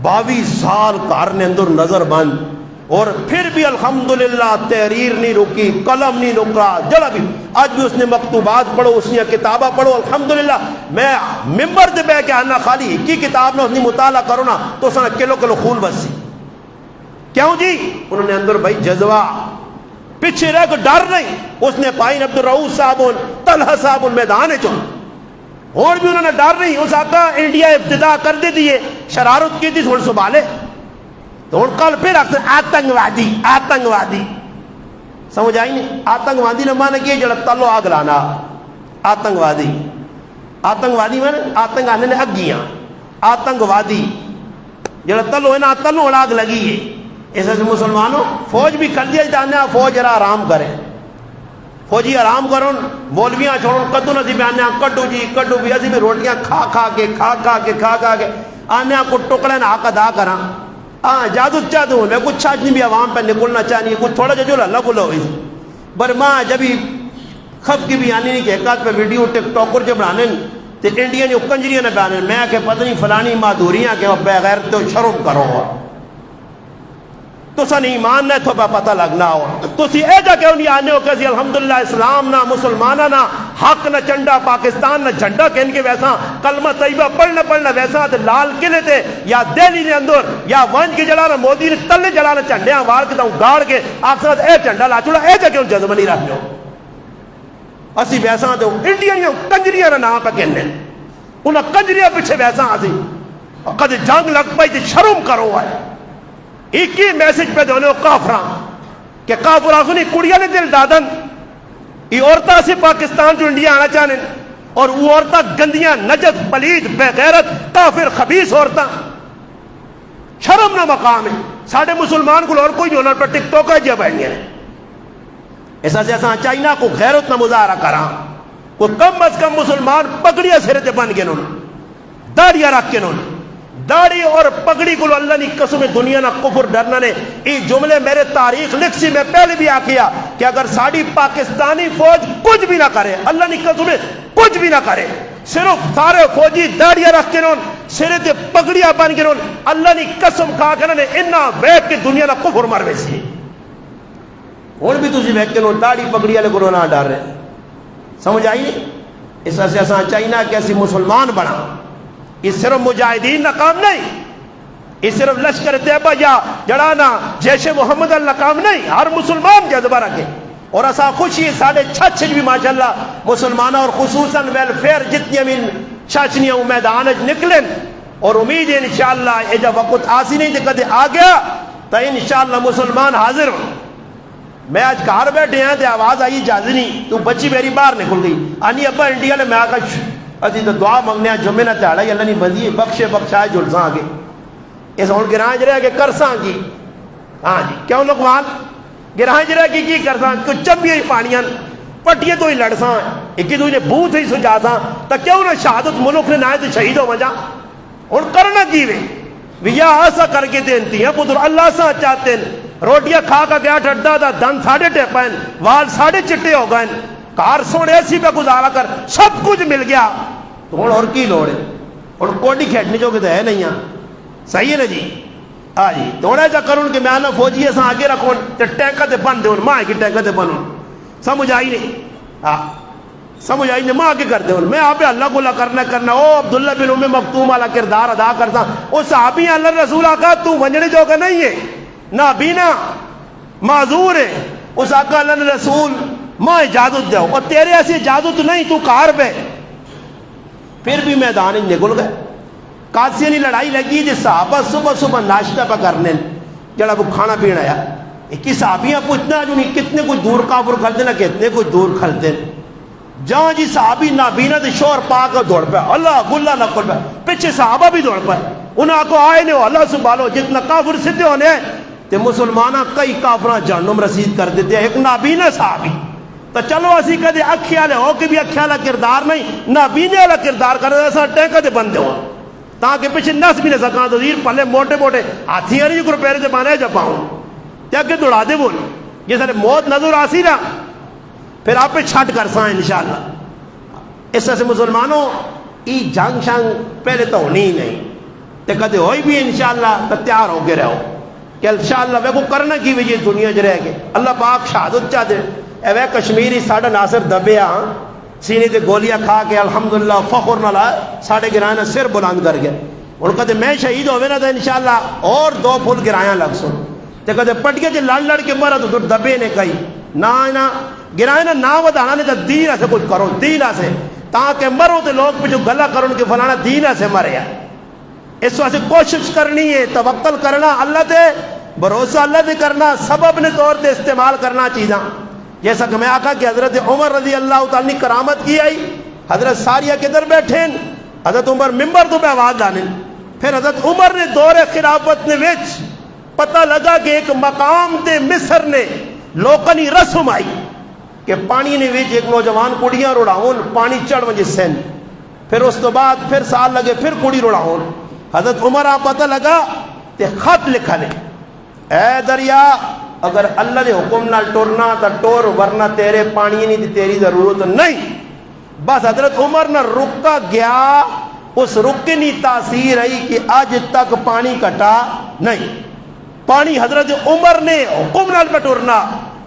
22 سال کار نے اندر نظر بند اور پھر بھی الحمدللہ تحریر نہیں رکی قلم نہیں رکا جڑا بھی آج بھی اس نے مکتوبات پڑھو اس نے کتابہ پڑھو الحمدللہ میں ممبر دے بے کے آنا خالی کی کتاب نے اس نے مطالعہ کرو نا تو اس نے کلو کلو خون بسی کیوں جی انہوں نے اندر بھائی جذبہ پیچھے رہ کے ڈر نہیں اس نے پائن عبد الرؤوف صاحب طلحہ صاحب میدان ہے اور بھی انہوں نے ڈر نہیں اس آقا انڈیا ابتدا کر دی دیئے شرارت کی تھی تھوڑ سبالے تو ان کل پھر اکثر آتنگوادی آتنگوادی سمجھ آئی نہیں آتنگوادی نے مانا کہ جڑا تلو آگ لانا آتنگوادی آتنگوادی میں آتنگ آنے نے اگیاں آتنگوادی جڑا تلو ہے نا تلو آگ لگی ہے ایسے سے مسلمانوں فوج بھی کر دیا جانا فوج را آرام کرے فوجی آرام کرو مولویاں چھوڑو کدو نصیب آنے کڈو جی کڈو بھی اسی بھی روٹیاں کھا کھا کے آنے کو ٹکڑے نہ حق ادا کرا ہاں جادو چاہتا ہوں میں کچھ چھاچ نہیں بھی عوام پہ نکلنا چاہنی ہے کچھ تھوڑا جو اللہ کو لو اس بر ماں جبھی خف کی بھی آنی نہیں کہ ایک آدھ پہ ویڈیو ٹک ٹاکر جو بنانے تو انڈیا نے کنجریاں نہ بنانے میں کہ پتہ نہیں فلانی مادوریاں کہ بغیر تو شرم کرو تو سن ایمان نہ تو پتہ لگنا ہو تو سی اے جا کہ انہی آنے ہو کہ الحمدللہ اسلام نہ مسلمانہ نہ حق نہ چنڈا پاکستان نہ جھنڈا کہن کے ویسا کلمہ طیبہ پڑھنا ویسا لال قلعے تھے یا دہلی نے اندر یا ونج کے جلانا مودی نے تلے جلانا چنڈے وار کے تاؤں گاڑ کے آخرت اے چنڈا لا چوڑا اے جا کہ ان جذبہ نہیں رکھ لو اسی ویسا تو انڈیا کنجریاں نہ نام پہ کہنے انہاں کنجریاں پیچھے ویسا آسی قد جنگ لگ پائی تے شرم کرو آئے ایک ہی میسج پہ دونے کافران کہ کافران سنی کڑیا نے دل دادن یہ عورتہ سے پاکستان جو انڈیا آنا چاہنے اور وہ عورتہ گندیاں نجد پلید بے غیرت کافر خبیث عورتہ شرم نہ مقام ہے ساڑھے مسلمان کو اور کوئی نہیں ہونا پر ٹک ٹوکا جیا بیٹھنے ایسا سے ایسا چاہینا کو غیرت نہ مظاہرہ کرا کو کم از کم مسلمان پگڑیاں سرتے بن گئے انہوں داڑیاں رکھ کے انہوں داڑھی اور پگڑی کو اللہ نے قسم دنیا نہ کفر ڈرنا نے یہ جملے میرے تاریخ لکھ سی میں پہلے بھی آکیا کہ اگر ساڑھی پاکستانی فوج کچھ بھی نہ کرے اللہ نے قسم کچھ بھی نہ کرے صرف سارے فوجی داڑیاں رکھ کے انہوں سرے تے پگڑیاں بن کے انہوں اللہ نے قسم کھا کے انہوں نے انہا ویب کی دنیا نہ کفر مر ویسی اور بھی تجھے ویب کے انہوں داڑھی پگڑیاں لے کرونا ڈار رہے سمجھ آئی نہیں اس سے ایسا چاہینا کہ ایسی مسلمان بنا یہ صرف مجاہدین نہ کام نہیں یہ صرف لشکر طیبہ یا جڑانا جیش محمد اللہ کام نہیں ہر مسلمان جذبہ رکھے اور ایسا خوشی ساڑھے چھچ بھی ماشاءاللہ مسلمانہ اور خصوصاً ویلفیئر جتنی امین چھچنیاں میدانج نکلیں اور امید ہے انشاءاللہ یہ جب وقت آسی نہیں دے آ گیا تو انشاءاللہ مسلمان حاضر ہوں میں آج کار بیٹھے ہیں تو آواز آئی جازنی تو بچی میری باہر نکل گئی آنی ابا انڈیا نے میں آگا اسی تو دعا منگنے ہیں جمعہ نہ تیڑا اللہ نہیں بندی بخشے بخشائے جلساں آگے اس ہون گرانج رہے کہ کرساں کی ہاں جی کیوں لوگوان گرانج رہے کی کرساں کچھ چب بھی پانیاں پٹیے تو ہی لڑساں ایک ہی تو انہیں بھوت ہی سجاساں تا کیوں نہ شہادت ملک نے نائے تو شہید ہو مجا اور کرنا کیوے ویا آسا کر کے دینتی ہیں پدر اللہ سا چاہتے ہیں روٹیاں کھا کا گیا ٹھڑتا تھا دن ساڑھے ٹیپائن وال ساڑھے چٹے ہو گئے کار سوڑے ایسی پہ گزارا کر سب کچھ مل گیا تو اور کی لوڑے اور کوڈی کھیٹنے جو کہ تو ہے نہیں یہاں صحیح ہے نا جی ہاں جی توڑے جا کروں کہ میں آنا فوجی ایسا آگے رکھوں ٹینکہ تے بند دے ماں کی ٹینکہ تے بنوں سمجھ آئی نہیں ہاں سمجھ آئی نہیں؟ ماں کے کرتے ہوں میں آپ اللہ کو کرنا او عبداللہ بن ام مکتوم والا کردار ادا کرتا وہ صحابی اللہ رسول آقا تو ونجنے جو کا نہیں ہے نہ بینا معذور ہے اس آقا اللہ رسول ماں اجازت دو اور تیرے ایسی اجازت نہیں تو کار پہ پھر بھی میدان نکل گئے قادسیانی لڑائی لگی جس صحابہ صبح صبح ناشتہ پہ کرنے جڑا وہ کھانا پینا آیا ایک صحابیاں پوچھنا جو نہیں کتنے کچھ دور کافر کھلتے نہ کتنے کچھ دور کھلتے جہاں جی صحابی نابینا تو شور پا کر دوڑ پہ اللہ گلہ نہ کھل پہ پیچھے صحابہ بھی دوڑ پہ انہاں کو آئے نہیں ہو اللہ سبحانہ جتنا کافر سدھے ہونے تے مسلمانہ کئی کافرہ جہنم رسید کر دیتے ہیں ایک نابینا صحابی تو چلو اسی کہتے اکھی والے ہو کہ بھی اکھی والا کردار نہیں نابینے والا کردار کر ایسا ٹینکا دے بندے ہو تاکہ پیچھے نس بھی نہ سکاں تو زیر پلے موٹے موٹے ہاتھی آنی جو پیرے سے بانے جا پاؤں کیا کہ دوڑا دے بول یہ سارے موت نظر آسی نا پھر آپ پہ چھٹ کر سائیں انشاءاللہ اس طرح سے مسلمانوں ای جنگ شنگ پہلے تو ہونی ہی نہیں تے کدے ہوئی بھی انشاءاللہ تو تیار ہو کے رہو کہ انشاءاللہ وہ کو کرنا کی وجہ دنیا جو رہ گئے اللہ پاک شہادت چاہ دے اے وہ کشمیری ساڑھا ناصر دبے ہاں سینے تے گولیاں کھا کے الحمدللہ فخر نہ لائے ساڑھے گرائنہ سر بلند کر گئے ان کہتے میں شہید ہوئے نا تو انشاءاللہ اور 2 پھول گرائیاں لگ سن تے کہتے پٹکے جے لڑ کے مرا تو دبے نے کہی نا گرائنہ نا ودانا نے تو دینہ سے کچھ کرو دینہ سے تاکہ مرو تے لوگ پہ جو گلہ کرو ان کے فلانا دینہ سے مرے اس واسے کوشش کرنی ہے توکل کرنا اللہ تے بھروسہ اللہ تے کرنا سبب نے طور تے استعمال کرنا چیزاں جیسا کہ میں آقا کہ حضرت عمر رضی اللہ تعالیٰ نے کرامت کی آئی حضرت ساریہ کدھر بیٹھیں حضرت عمر ممبر تو پہ آواز دانے پھر حضرت عمر نے دور خلافت نے وچ پتہ لگا کہ ایک مقام تے مصر نے لوکنی رسم آئی کہ پانی نے وچ ایک نوجوان کڑیاں روڑاؤن پانی چڑھ وجہ سین پھر اس تو بعد پھر سال لگے پھر کڑی روڑاؤن حضرت عمر آپ پتہ لگا تے خط لکھا لے اے دریا اگر اللہ نے حکم نہ ٹورنا تو ٹور ورنہ تیرے پانی نہیں تھی تیری ضرورت نہیں بس حضرت عمر نہ رکا گیا اس رکنی تاثیر رہی کہ آج تک پانی کٹا نہیں پانی حضرت عمر نے حکم نہ پہ ٹورنا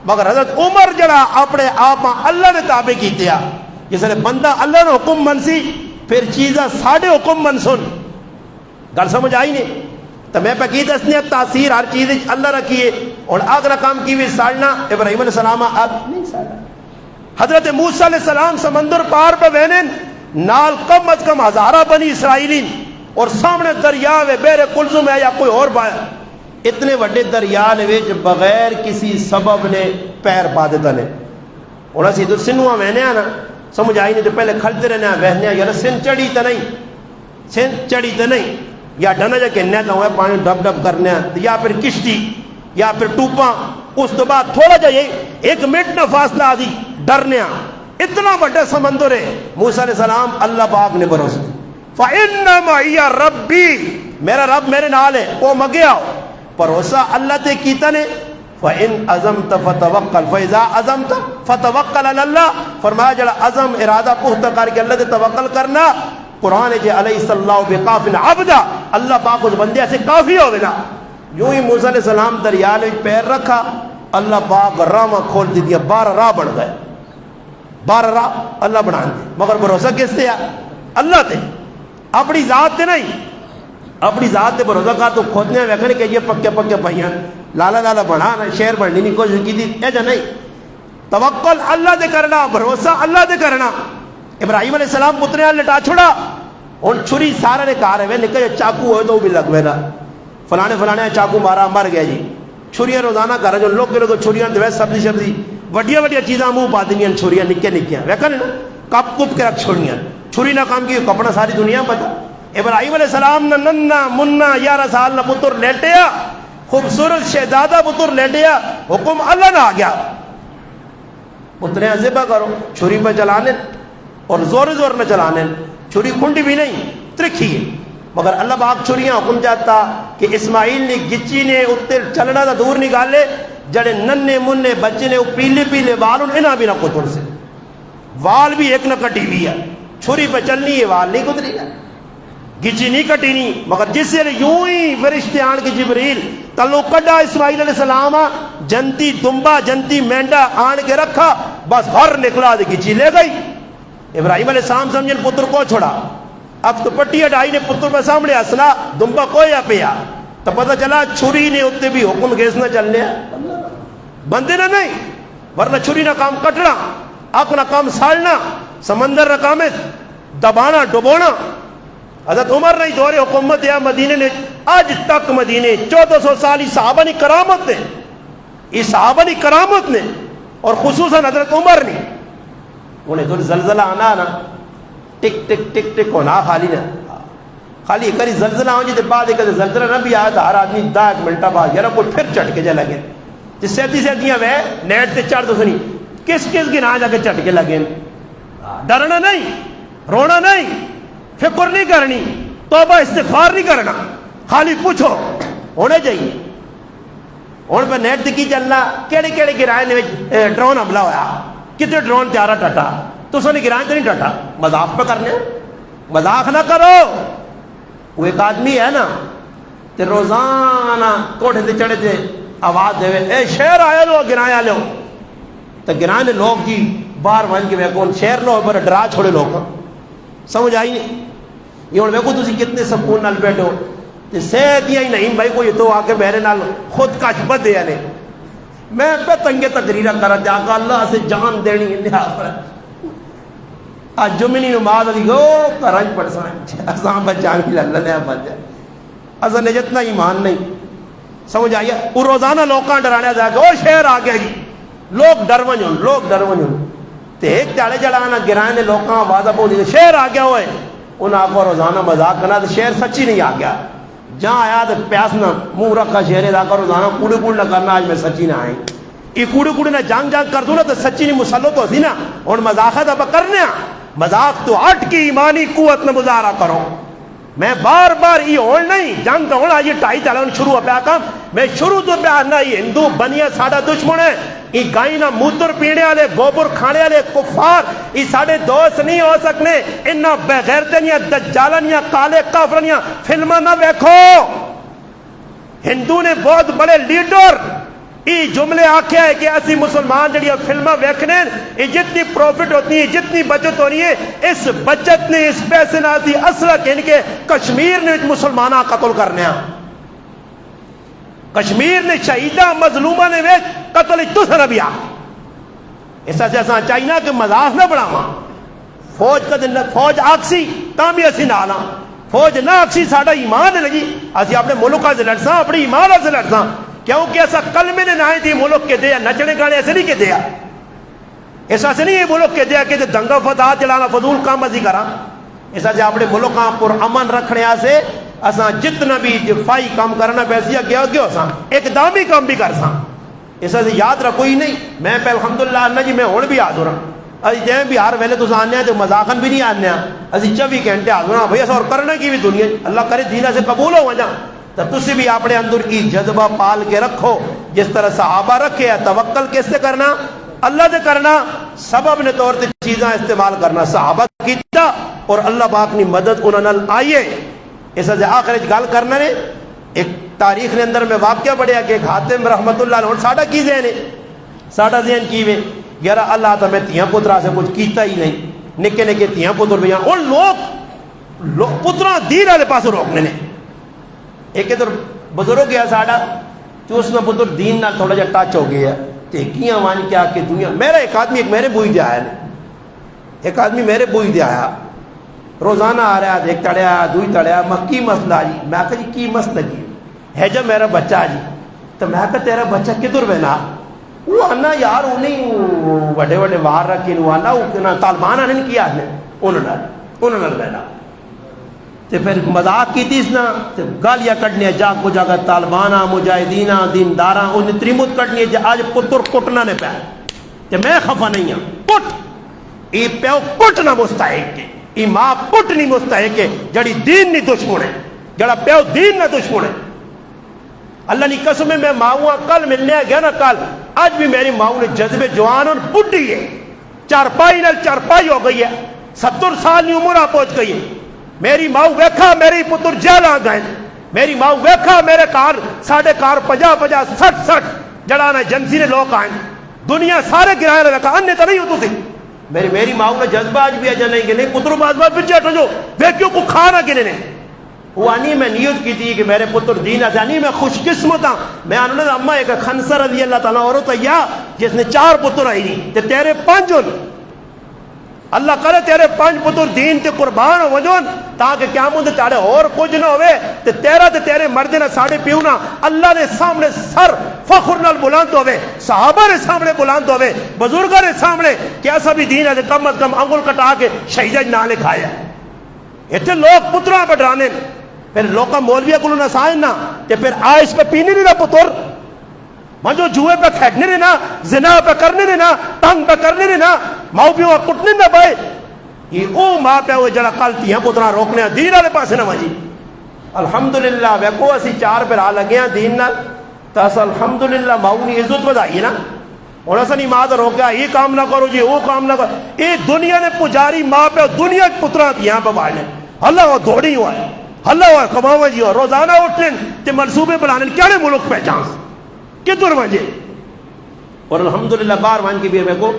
مگر حضرت عمر جڑا اپنے آپ اللہ نے تابع کی دیا جس نے بندہ اللہ نے حکم منسی پھر چیزیں ساڑھے حکم منسن گل سمجھ آئی نہیں تو میں پہ کی دسنی تاثیر ہر چیز اللہ رکھیے اور آگ رقم کی بھی ساڑنا ابراہیم علیہ السلام آگ نہیں ساڑنا حضرت موسیٰ علیہ السلام سمندر پار پہ بہنیں نال کم از کم 1000 بنی اسرائیلین اور سامنے دریا وے بیر کلزم ہے یا کوئی اور بایا اتنے وڈے دریا نے ویچ بغیر کسی سبب نے پیر پا دیتا نے اور اسی تو سنوہ وہنے آنا سمجھ آئی نہیں تو پہلے کھلتے رہنے وہنے یا سن چڑی تا نہیں سن چڑی تا نہیں یا ڈھنا جا کے نیتا ہوئے پانی ڈب ڈب کرنے یا پھر کشتی یا پھر ٹوپاں اس تو بعد تھوڑا جائے 1 منٹ نہ فاصلہ آدھی ڈرنے اتنا بڑے سمندر ہے موسیٰ علیہ السلام اللہ پاک نے بھروسہ فَإِنَّ مَعِيَ رَبِّي میرا رب میرے نال ہے وہ مگیا بھروسہ اللہ تے کیتا نے فَإِنْ عَزَمْتَ فَتَوَقَّلْ فَإِذَا عَزَمْتَ فَتَوَقَّلْ عَلَى اللَّهِ فرمایا جڑا عزم ارادہ پختہ کر کے اللہ تے توکل کرنا قرآن جے علیہ اللہ بقافن عبدہ اللہ پاک اس بندے سے کافی ہو گنا یوں ہی موسیٰ علیہ السلام دریا نے پیر رکھا اللہ پاک راہ کھول دی دیا 12 راہ بڑھ گئے 12 راہ اللہ بنا دے مگر بھروسہ کس سے اللہ تے اپنی ذات تے نہیں اپنی ذات تے بھروسہ کر تو کھودنے ویکھنے کہ یہ پکے پکے پہیاں لالا لالا بڑھانا شہر بڑھنی نہیں کوشش کی تھی ایجا نہیں توکل اللہ تے کرنا بھروسہ اللہ تے کرنا ابراہیم علیہ السلام پتریاں لٹا چھوڑا ان چھری سارے نے کہا رہے نکل چاکو ہوئے تو بھی لگ گئے نا فلانے چاکو مارا مر گیا جی چھریاں روزانہ کر رہے جو لوگ کے لوگ چھریاں تو سبزی شبزی وڈیا وڈیا چیزاں منہ پا دینی چھریاں نکے نکیاں ویکھا نا کپ کپ کے رکھ چھوڑیاں چھری نہ کام کی کپڑا ساری دنیا پتا ابراہیم علیہ السلام نہ ننا منا 11 سال نہ پتر لیٹیا خوبصورت شہزادہ پتر لیٹیا حکم اللہ نہ آ گیا پتریاں ذبح کرو چھری پہ چلانے اور زور زور نہ چلانے چھری کھنڈی بھی نہیں ترکھی ہے مگر اللہ پاک چھریاں حکم جاتا کہ اسماعیل نے گچی نے اتر چلنا تھا دور نکالے جڑے ننے منے بچے نے پیلے پیلے وال انہاں بھی نہ کتر سے وال بھی ایک نہ کٹی بھی ہے چھری پہ چلنی ہے وال نہیں کتری گا گچی نہیں کٹی نہیں مگر جس سے یوں ہی فرشتے آن کے جبریل تلو کڈا اسماعیل علیہ السلام جنتی دمبا جنتی مینڈا آن کے رکھا بس گھر نکلا دے گچی لے گئی ابراہیم علیہ السلام سمجھن پتر کو چھوڑا، اب تو پٹی اڈائی نے پتر میں سامنے ہسنا دمبا کویا پیا تو پتہ چلا چھری نے اتنے بھی حکم گھیسنا چل لیا بندے نہ نہیں، ورنہ چھری نہ کام کٹنا، اک نہ کام سالنا، سمندر نہ کام دبانا ڈبونا۔ حضرت عمر نے دور حکومت یا مدینے نے آج تک مدینے 1400 سال صحابہ نے کرامت نے، اس صحابہ نے کرامت نے، اور خصوصاً حضرت عمر نے انہیں دور زلزلہ آنا نا ٹک ٹک ٹک ٹک ہونا خالی نہ خالی ایک کری زلزلہ ہو جی بعد ایک زلزلہ نہ بھی آیا تو ہر آدمی 10 منٹ بعد یار کوئی پھر چٹ کے جا لگے جس سیدیاں وہ نیٹ سے چڑھ تو سنی کس گنا جا کے چٹ کے لگے، ڈرنا نہیں، رونا نہیں، فکر نہیں کرنی، توبہ استغفار نہیں کرنا، خالی پوچھو ہونے چاہیے۔ ہوں پہ نیٹ سے کی چلنا کہڑے کہڑے گرائے نے ڈرون حملہ ہوا، کتنے ڈرون تیارہ ٹٹا، تو سو نے گرائے تو نہیں ٹٹا، مذاق پہ کرنے، مذاق نہ کرو۔ وہ ایک آدمی ہے نا تے روزانہ کوٹھے سے چڑھے تھے آواز دے اے شہر آیا لو گرائے لو تو گرائے نے لوگ جی باہر ون کے کون شہر لو پر ڈرا چھوڑے لوگ، سمجھ آئی نہیں؟ یہ ہوں ویکو تھی کتنے سکون نال بیٹھو صحت ہی نہیں بھائی کوئی تو آ کے میرے نال خود کش بدے نے میں پہ تنگے تقریر کرا جا کے اللہ سے جان دینی آج جمعی نماز علی گو کرانچ پڑسان اساں بچان کی اللہ نے بچ جائے اساں نے جتنا ایمان نہیں، سمجھ آئیے؟ وہ روزانہ لوگاں ڈرانے جا کے او شہر آ گیا جی لوگ ڈرون تے ایک چاڑے جڑانا گرانے لوگاں آوازہ بولی شہر آ گیا ہوئے انہاں کو روزانہ مذاق کرنا تو شہر سچی نہیں آ گیا، جہاں آیا تو پیاسنا منہ رکھا شہر دا کر روزانہ کوڑے کوڑ نہ کرنا آج میں سچی نہ آئیں، یہ کوڑے نہ جانگ کر دوں نا تو سچی نہیں مسلط ہو سی نا، اور مذاقت اب کرنے مذاق تو ہٹ کی ایمانی قوت میں مظاہرہ کرو۔ میں بار بار یہ ہون نہیں جنگ تو ہونا یہ 2.5 سال شروع ہو پیا کام میں شروع تو پیا نہ یہ ہندو بنیا ساڈا دشمن ہے، یہ گائی نہ موتر پینے والے گوبر کھانے والے کفار یہ ساڈے دوست نہیں ہو سکنے، انہاں بغیرتنیاں دجالنیاں کالے کافرنیاں فلماں نہ ویکھو۔ ہندو نے بہت بڑے لیڈر یہ جملے آکھے ہے کہ اسی مسلمان جڑی فلمیں ویکھنے یہ جتنی پروفٹ ہوتی ہے جتنی بچت ہونی ہے اس بچت نے اس پیسے نہ تھی اصلہ کہنے کے کشمیر نے مسلمانہ قتل کرنے کشمیر نے شہیدہ مظلومہ نے قتل دوسرا بھی آ ایسا سے ایسا چاہیے کہ مذاق نہ بڑھاواں فوج کا دن فوج آکسی تاں بھی اسی نہ آنا فوج نہ آکسی ساڑھا ایمان لگی اسی اپنے ملکہ سے لڑساں اپنی ایمان سے لڑساں کیونکہ ایسا کلمے نے نہ دی ملک کے دیا نچنے گانے ایسے نہیں کہ دیا ایسا سے نہیں یہ ملک کے دیا کہ دنگا فتح چلانا فضول کام ازی کرا ایسا سے اپنے ملکاں پر امن رکھنے سے اساں جتنا بھی دفاعی کام کرنا پیسیا گیا اساں اقدامی کام بھی کر ساں ایسا سے یاد رکھو ہی نہیں میں پہ الحمدللہ آنا جی میں ہون بھی یاد ہو رہا ابھی جائیں بھی ہر ویلے تو آنے تو مذاقن بھی نہیں آنے ابھی 24 گھنٹے آ رہا بھائی ایسا اور کرنے کی بھی دنیا اللہ کرے دینہ سے قبول ہو جا تو تسی بھی اپنے اندر کی جذبہ پال کے رکھو جس طرح صحابہ رکھے توکل کس سے کرنا اللہ سے کرنا سبب نے طور سے چیزیں استعمال کرنا صحابہ کیتا اور اللہ پاک نے مدد انہوں نے آئیے ایسا سے آخر گال کرنا نے ایک تاریخ نے اندر میں واقعہ پڑھیا کہ حاتم رحمت اللہ علیہ ساڑھا کی ذہن ہے ساڑھا ذہن کی وے یارا اللہ تا میں تیاں پترہ سے کچھ کیتا ہی نہیں نکے نکے تیاں پتر بھی اور لوگ پترہ دین والے پاس روکنے نے ایک ادھر بزرگ گیا ساڑھا تو اس میں پتر دین نہ تھوڑا جا ٹچ ہو گیا کہ کیاں وانی کیا کہ دنیا میرا ایک آدمی ایک میرے بوئی دے آیا ایک آدمی میرے بوئی دے آیا روزانہ آ رہا ایک تڑیا دوئی تڑیا میں کی مسئلہ جی میں کہا جی کی مسئلہ جی ہے جب میرا بچہ جی تو میں کہا تیرا بچہ کدھر بنا وہ آنا یار انہیں بڑے بڑے وار رکھیں وہ آنا طالبان آنے کیا انہوں نے بنا تو پھر مذاق کی تھی اس نا گالیاں کٹنی جاگ کو جاگا طالبانہ مجاہدینہ دینداراں انہیں تریمت کٹنی ہے آج پتر کٹنا نے پہ کہ میں خفا نہیں ہوں کٹ یہ پیو کٹنا مستحق ہے یہ ماں کٹ نہیں مستحق ہے جڑی دین نہیں دشمن ہے جڑا پیو دین نہ دشمن ہے اللہ نے قسم میں ماؤں کل ملنے گیا نا کل آج بھی میری ماؤں نے جذبے جوان اور بڈھی ہے چارپائی نل چارپائی ہو گئی ہے 70 سال کی عمر پہنچ گئی ہے میری ماؤں ویکھا میری پتر جیل آ گئے میری ماؤں ویکھا میرے کار ساڑھے کار 50 60 جڑانا جنسی نے لوگ آئیں دنیا سارے گرائے ویکھا انہیں تو نہیں ہو تھی میری ماں نے جذبہ آج بھی اجا نہیں کہ نہیں پتر باز بار پیچھے ہٹو جو ویکیوں کو کھانا کے لیے وہ آنی میں نیت کی تھی کہ میرے پتر دین آنی میں خوش قسمت ہاں میں آنوں نے اما ایک خنسر رضی اللہ تعالیٰ عورت یا جس نے 4 پتر آئی نہیں تے تیرے 5 ہون اللہ کرے تیرے 5 پتر دین تے قربان ہو وجون تاکہ قیامت تے تاڑے اور کچھ نہ ہوئے تے تیرا تے تیرے مرد نہ ساڑے پیونا اللہ نے سامنے سر فخر نال بلند ہوئے صحابہ نے سامنے بلند ہوئے بزرگوں نے سامنے کیسا بھی دین ہے کم از کم انگل کٹا کے شہیدہ نہ لکھایا اتنے لوگ پتروں پہ ڈرانے پھر لوگ مولویہ کو نہ سائن نہ تے پھر آئس پہ پینے نہیں نہ پتر جو جوئے پہ کھیٹنے نہیں نہ زنا پہ کرنے نہیں نہ تنگ پہ کرنے نہیں نہ ماؤ پیوں کٹنے نہ بھائی یہ او ماں پہ ہوئے جڑا کلتی ہیں پترہ روکنے ہیں دین والے پاسے نہ مجھے الحمدللہ ویکو اسی 4 پر آ لگے ہیں دین نال تاس الحمدللہ ماؤ نے عزت بدائی نا اور ایسا نہیں ماں تو روکیا یہ کام نہ کرو جی وہ کام نہ کرو یہ دنیا نے پجاری ماں پہ دنیا کے پترہ تھی یہاں پہ باہرنے اللہ وہ دوڑی ہوا ہے اللہ وہ کماؤ جی ہوا روزانہ اٹھنے تے منصوبے بلانے کیڑے ملک پہ چانس کتر وجے اور الحمدللہ بار وان کی بھی میں کو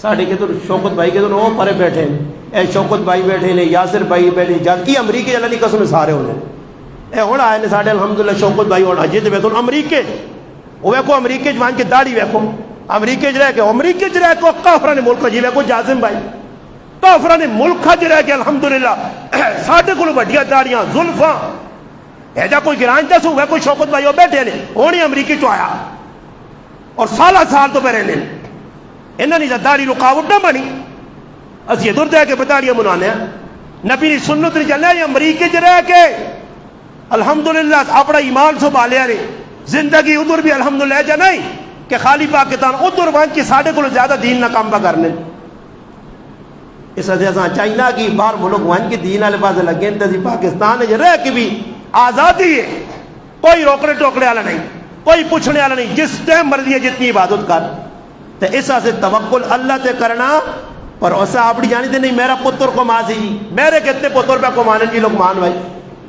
ساڑھے کتر شوکت بھائی کے تو وہ پرے بیٹھے ہیں اے شوکت بھائی بیٹھے ہیں یاسر بھائی بیٹھے ہیں جات کی امریکہ اللہ نہیں قسم سارے ہونے اے ہونا آئے نے ساڑھے الحمدللہ شوکت بھائی ہونا جیتے بیتون امریکہ وہ ویکو امریکہ جوان کی داڑی ویکو امریکہ جرہ کے امریکہ جرہ کو کافران ملک جی ویکو جازم بھائی کافران ملک جرہ کے الحمدللہ ساڑھے کلو بڑھیا داڑیاں ظلفاں ایجا کوئی گرائن تیسو ہوئے کوئی شوکت بھائی ہو بیٹھے نے ہونی امریکی تو آیا اور سالہ سال تو پہرے لیں انہاں نہیں داڑی رکاوٹ نہ بنی اس یہ دور دے کے بتاڑیاں منانے ہیں نبی نے سنت نہیں چلنے یہ امریکی جرہ کے الحمدللہ اپنا ایمان سو بالیا نے زندگی ادھر بھی الحمدللہ ایجا نہیں کہ خالی پاکستان ادھر وہاں کی ساڑھے کو زیادہ دین نہ کام پا کرنے اس وجہ سے چائنا کی بار ملک وہاں کی دین والے پاس لگے ہیں پاکستان ہے رہ کے بھی آزادی ہے کوئی روکنے ٹوکنے والا نہیں کوئی پوچھنے والا نہیں جس ٹائم مرضی ہے جتنی عبادت کر تو اس سے توکل اللہ تے کرنا پر اسا اپنی جانی تے نہیں میرا پتر کو ماں سی جی میرے کتنے پتر پہ کو مانے جی لوگ مان بھائی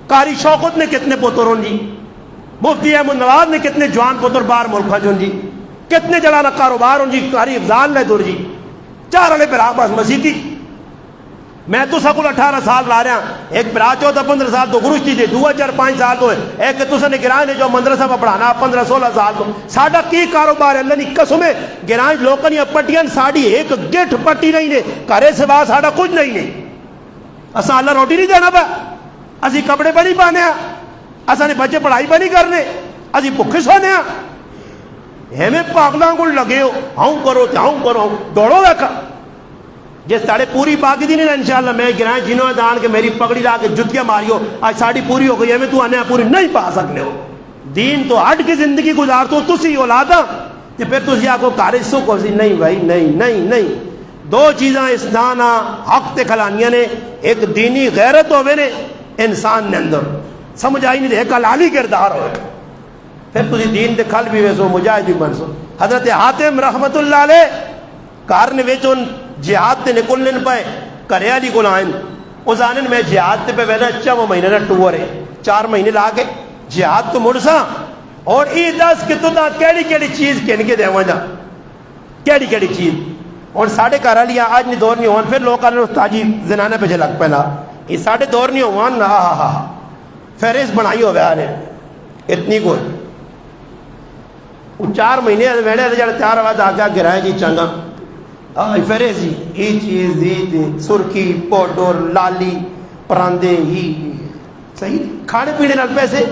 قاری شوکت نے کتنے پتر ہوں جی مفتی احمد نواز نے کتنے جوان پتر بار ملکہ جون جی کتنے جلانا کاروبار ہوں جی قاری افضال نے دور جی 4 والے پر آپاس مسیحی میں تو سکول 18 سال لا رہا ہوں ایک برا 14-15 سال تو گروش تھی 2-4-5 سال تو ہے ایک تو نے گرائن ہے جو مدرسہ پہ پڑھانا 15-16 سال تو ساڑھا کی کاروبار ہے اللہ نے قسم ہے گرائن لوکن یا پٹیاں ساڑھی ایک گٹ پٹی نہیں نے کرے سے بعد ساڑھا کچھ نہیں اسا اللہ روٹی نہیں دینا پا اسی کپڑے پہ نہیں پانے اسا نے بچے پڑھائی پہ نہیں کرنے اسی بکھے سونے ہمیں پاگلاں کو لگے ہو ہاؤں کرو دوڑو دیکھا جس تاڑے پوری باقی دی نہیں نا انشاءاللہ میں گرائیں جنہوں نے دان کے میری پگڑی لا کے جتیاں ماریو آج ساڑھی پوری ہو گئی ہمیں تو آنے پوری نہیں پا سکنے ہو دین تو ہٹ کی زندگی گزار تو تسی اولادا کہ پھر تسی آکو کارسوں کو سی نہیں بھائی نہیں 2 چیزاں اس دانا حق تے کھلانیاں نے ایک دینی غیرت ہوئے نے انسان نے اندر سمجھ آئی نہیں دے ایک حلالی کردار ہوئے پھر تسی دین تے کھل بھی ویسو مجاہد بھی بنسو حضرت حاتم رحمت اللہ علیہ کار نے ویچون جہاد تے نکلنے پائے کریالی کو لائن اس آنن میں جہاد تے پہ وینا 4 مہینے نہ ٹور ہے 4 مہینے لا کے جہاد تو مرسا اور ای 10 کی تو دا کیڑی چیز کہنے کے دیوان جا کیڑی چیز اور ساڑھے کارا لیا آج نہیں دور نہیں ہوان پھر لوگ آنے تاجی زنانے پہ جلک پہنا یہ ساڑھے دور نہیں ہوان فیریس بنائی ہو گیا اتنی کو 4 مہینے ویڑے جڑے 4 آواز آگیا گرائے جی چنگا فیریزی یہ چیز دی سرخی پوڈر لالی پراندے ہی صحیح کھانے پینے نال پیسے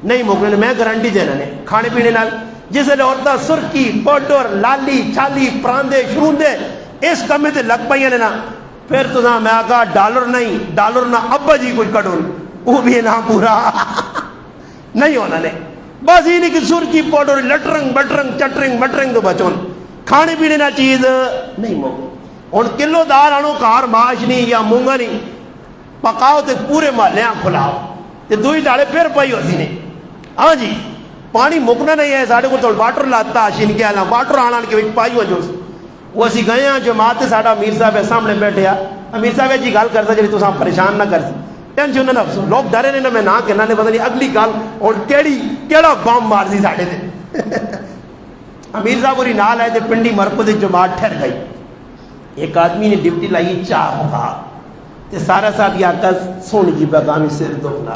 نہیں مکنے میں گارنٹی دینا نے کھانے پینے نال جس لئے عورتہ سرخی پوڈر لالی چھالی پراندے شروندے اس کمیں تے لگ پائیں نا پھر تو میں آگا ڈالر نہ ابا جی کوئی کڑون وہ بھی نہ پورا نہیں ہونا نے بس یہ نہیں کہ سرخی پوڈر لٹرنگ بٹرنگ چٹرنگ مٹرنگ تو بچون کھانے پینے نہ چیز نہیں موگو ان کلو دار آنو کار ماش نہیں یا مونگا نہیں پکاؤ تے پورے محلیاں کھلاؤ تے دوئی ڈالے پھر پائی ہوتی نہیں ہاں جی پانی مکنا نہیں ہے ساڑھے کو تو واٹر لاتا آشین کے آنا واٹر آنا کے وچ پائی ہو جو وہ اسی گئے ہیں جماعت ساڑھا امیر صاحب ہے سامنے بیٹھے امیر صاحب جی گال کرتا جلی تو سام پریشان نہ کرتا ٹینشن نہ نفسو لوگ ڈرے نہیں میں نہ کہنا نہیں پتہ نہیں اگلی گال اور کیڑا بام مار دی ساڑھے دے امیر صاحب پوری نال آئے تھے پنڈی مرپو دی جماعت ٹھہر گئی ایک آدمی نے ڈپٹی لائی چاہ پکا تے سارا صاحب یا کا سونی جی بگامی سر دکھنا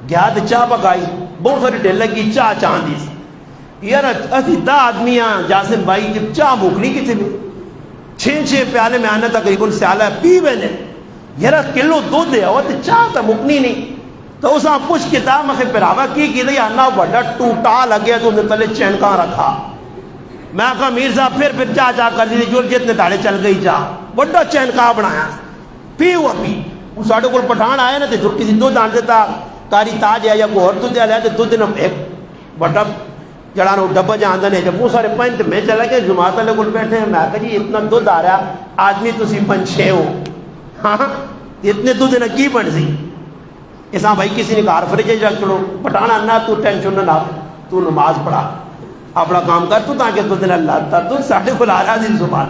گیا تے چاہ پکائی بہت ساری ڈیل لگی چاہ چاندی سی یار اسی دا آدمی ہاں جاسم بھائی جب چاہ بھوکنی کی تھی بھی 6 پیالے میں آنا تقریباً سیالہ پی بینے یار کلو دودھ دے ہوا تے چاہ تا مکنی نہیں تو اس آن پوچھ کے دا مخی پراوا کی دے آنا بڑا ٹوٹا لگیا تو انہیں تلے چین کہاں رکھا میں کہا میر صاحب پھر چاہ کر دی جو جتنے داڑے چل گئی چاہ بڑا چین کہاں بنایا پی ہوا پی وہ ساڑھے کو پٹھان آیا نا تے جو کسی دودھ آن دیتا کاری تاج ہے یا کوئی اور دودھ آیا تے دودھ دینا ایک بڑا جڑانا ڈبا جہاں دنے جب وہ سارے پہنتے میں چلا گیا جماعت اللہ کو بیٹھے ہیں میں کہا جی اتنا دودھ آ رہا آدمی تو سی 5-6 ہو ہاں اتنے دودھ دینا کی بن سی ایسا بھائی کسی نے کہا فریجے جا کرو پٹھانا نہ تو ٹینشن نہ تو نماز پڑھا اپنا کام کر تو تاکہ دودھ دینا اللہ تا تو ساڑھے کو لا رہا دن زبان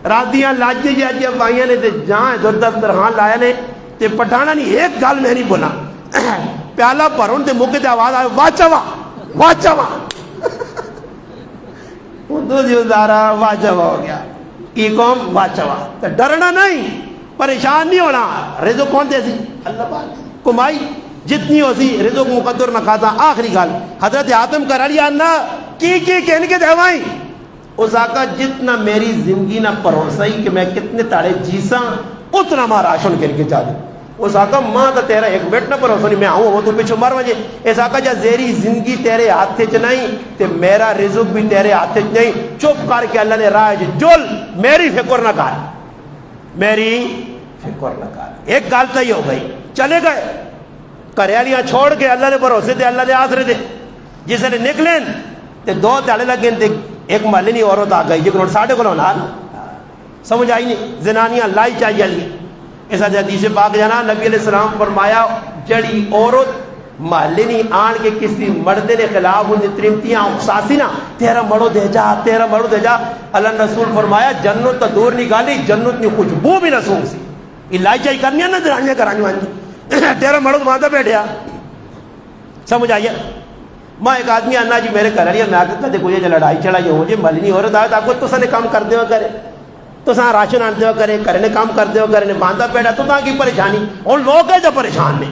راتیاں لاجے جا جی بھائیاں نے تے جہاں ادھر دسترخوان لایا نے تے پٹھانا نہیں ایک گال میں نہیں بولا پیالہ پرون تے موقع تے آواز آئے واہ چوا اردو جو دارا واہ چوا ہو گیا ای قوم واہ چوا تو ڈرنا نہیں پریشان نہیں ہونا رزق کون دے سی اللہ پاک کمائی جتنی ہو سی رزق مقدر نہ کھاتا آخری گال حضرت آدم کر علی آنا کی کہنے کے دیوائی اس آقا جتنا میری زندگی نہ پروسائی کہ میں کتنے تاڑے جیسا اتنا ماں راشن کہنے کے چاہ دیں اس آقا ماں تا تیرا ایک بیٹ نہ پروسا نہیں میں آؤں وہ تو پیچھو مر وجہ اس آقا جا زیری زندگی تیرے ہاتھ چ نہیں تے میرا رزق بھی تیرے ہاتھ چ نہیں چپ کر کے اللہ نے رائے جل میری فکر نہ کر میری فکر نہ کر ایک گال تو ہی ہو گئی چلے گئے کریالیاں چھوڑ کے اللہ نے بھروسے دے اللہ نے آسرے دے جس نے نکلیں تے 2 تالے لگیں تے ایک مالینی عورت آ گئی جنہوں ساڑھے کو نال سمجھ آئی نہیں زنانیاں لائی چاہیے لی ایسا حدیث پاک جانا نبی علیہ السلام فرمایا جڑی عورت مالینی آن کے کسی مردے نے خلاف ان ترمتیاں اخساسی نا تیرا مڑو دے جا اللہ رسول فرمایا جنت تا دور نکالی جنت نے خوشبو بھی نہ سونگ سی یہ لائی چاہیے کرنی ہے نا زنانیاں کرانی وانی تیرا مڑو ماندہ بیٹھیا سمجھ آئیے ماں ایک آدمی آنا جی میرے گھر میں آگے کہتے کوئی جو لڑائی چڑھائی ہو جی مالینی عورت آئے تو تو سنے کام کر دے ہو کرے تو ساں راشن آن دے ہو کرے کرنے کام کر دے ہو کرنے باندھا پیڑا تو تاں کی پریشانی اور لوگ ہیں جو پریشان نے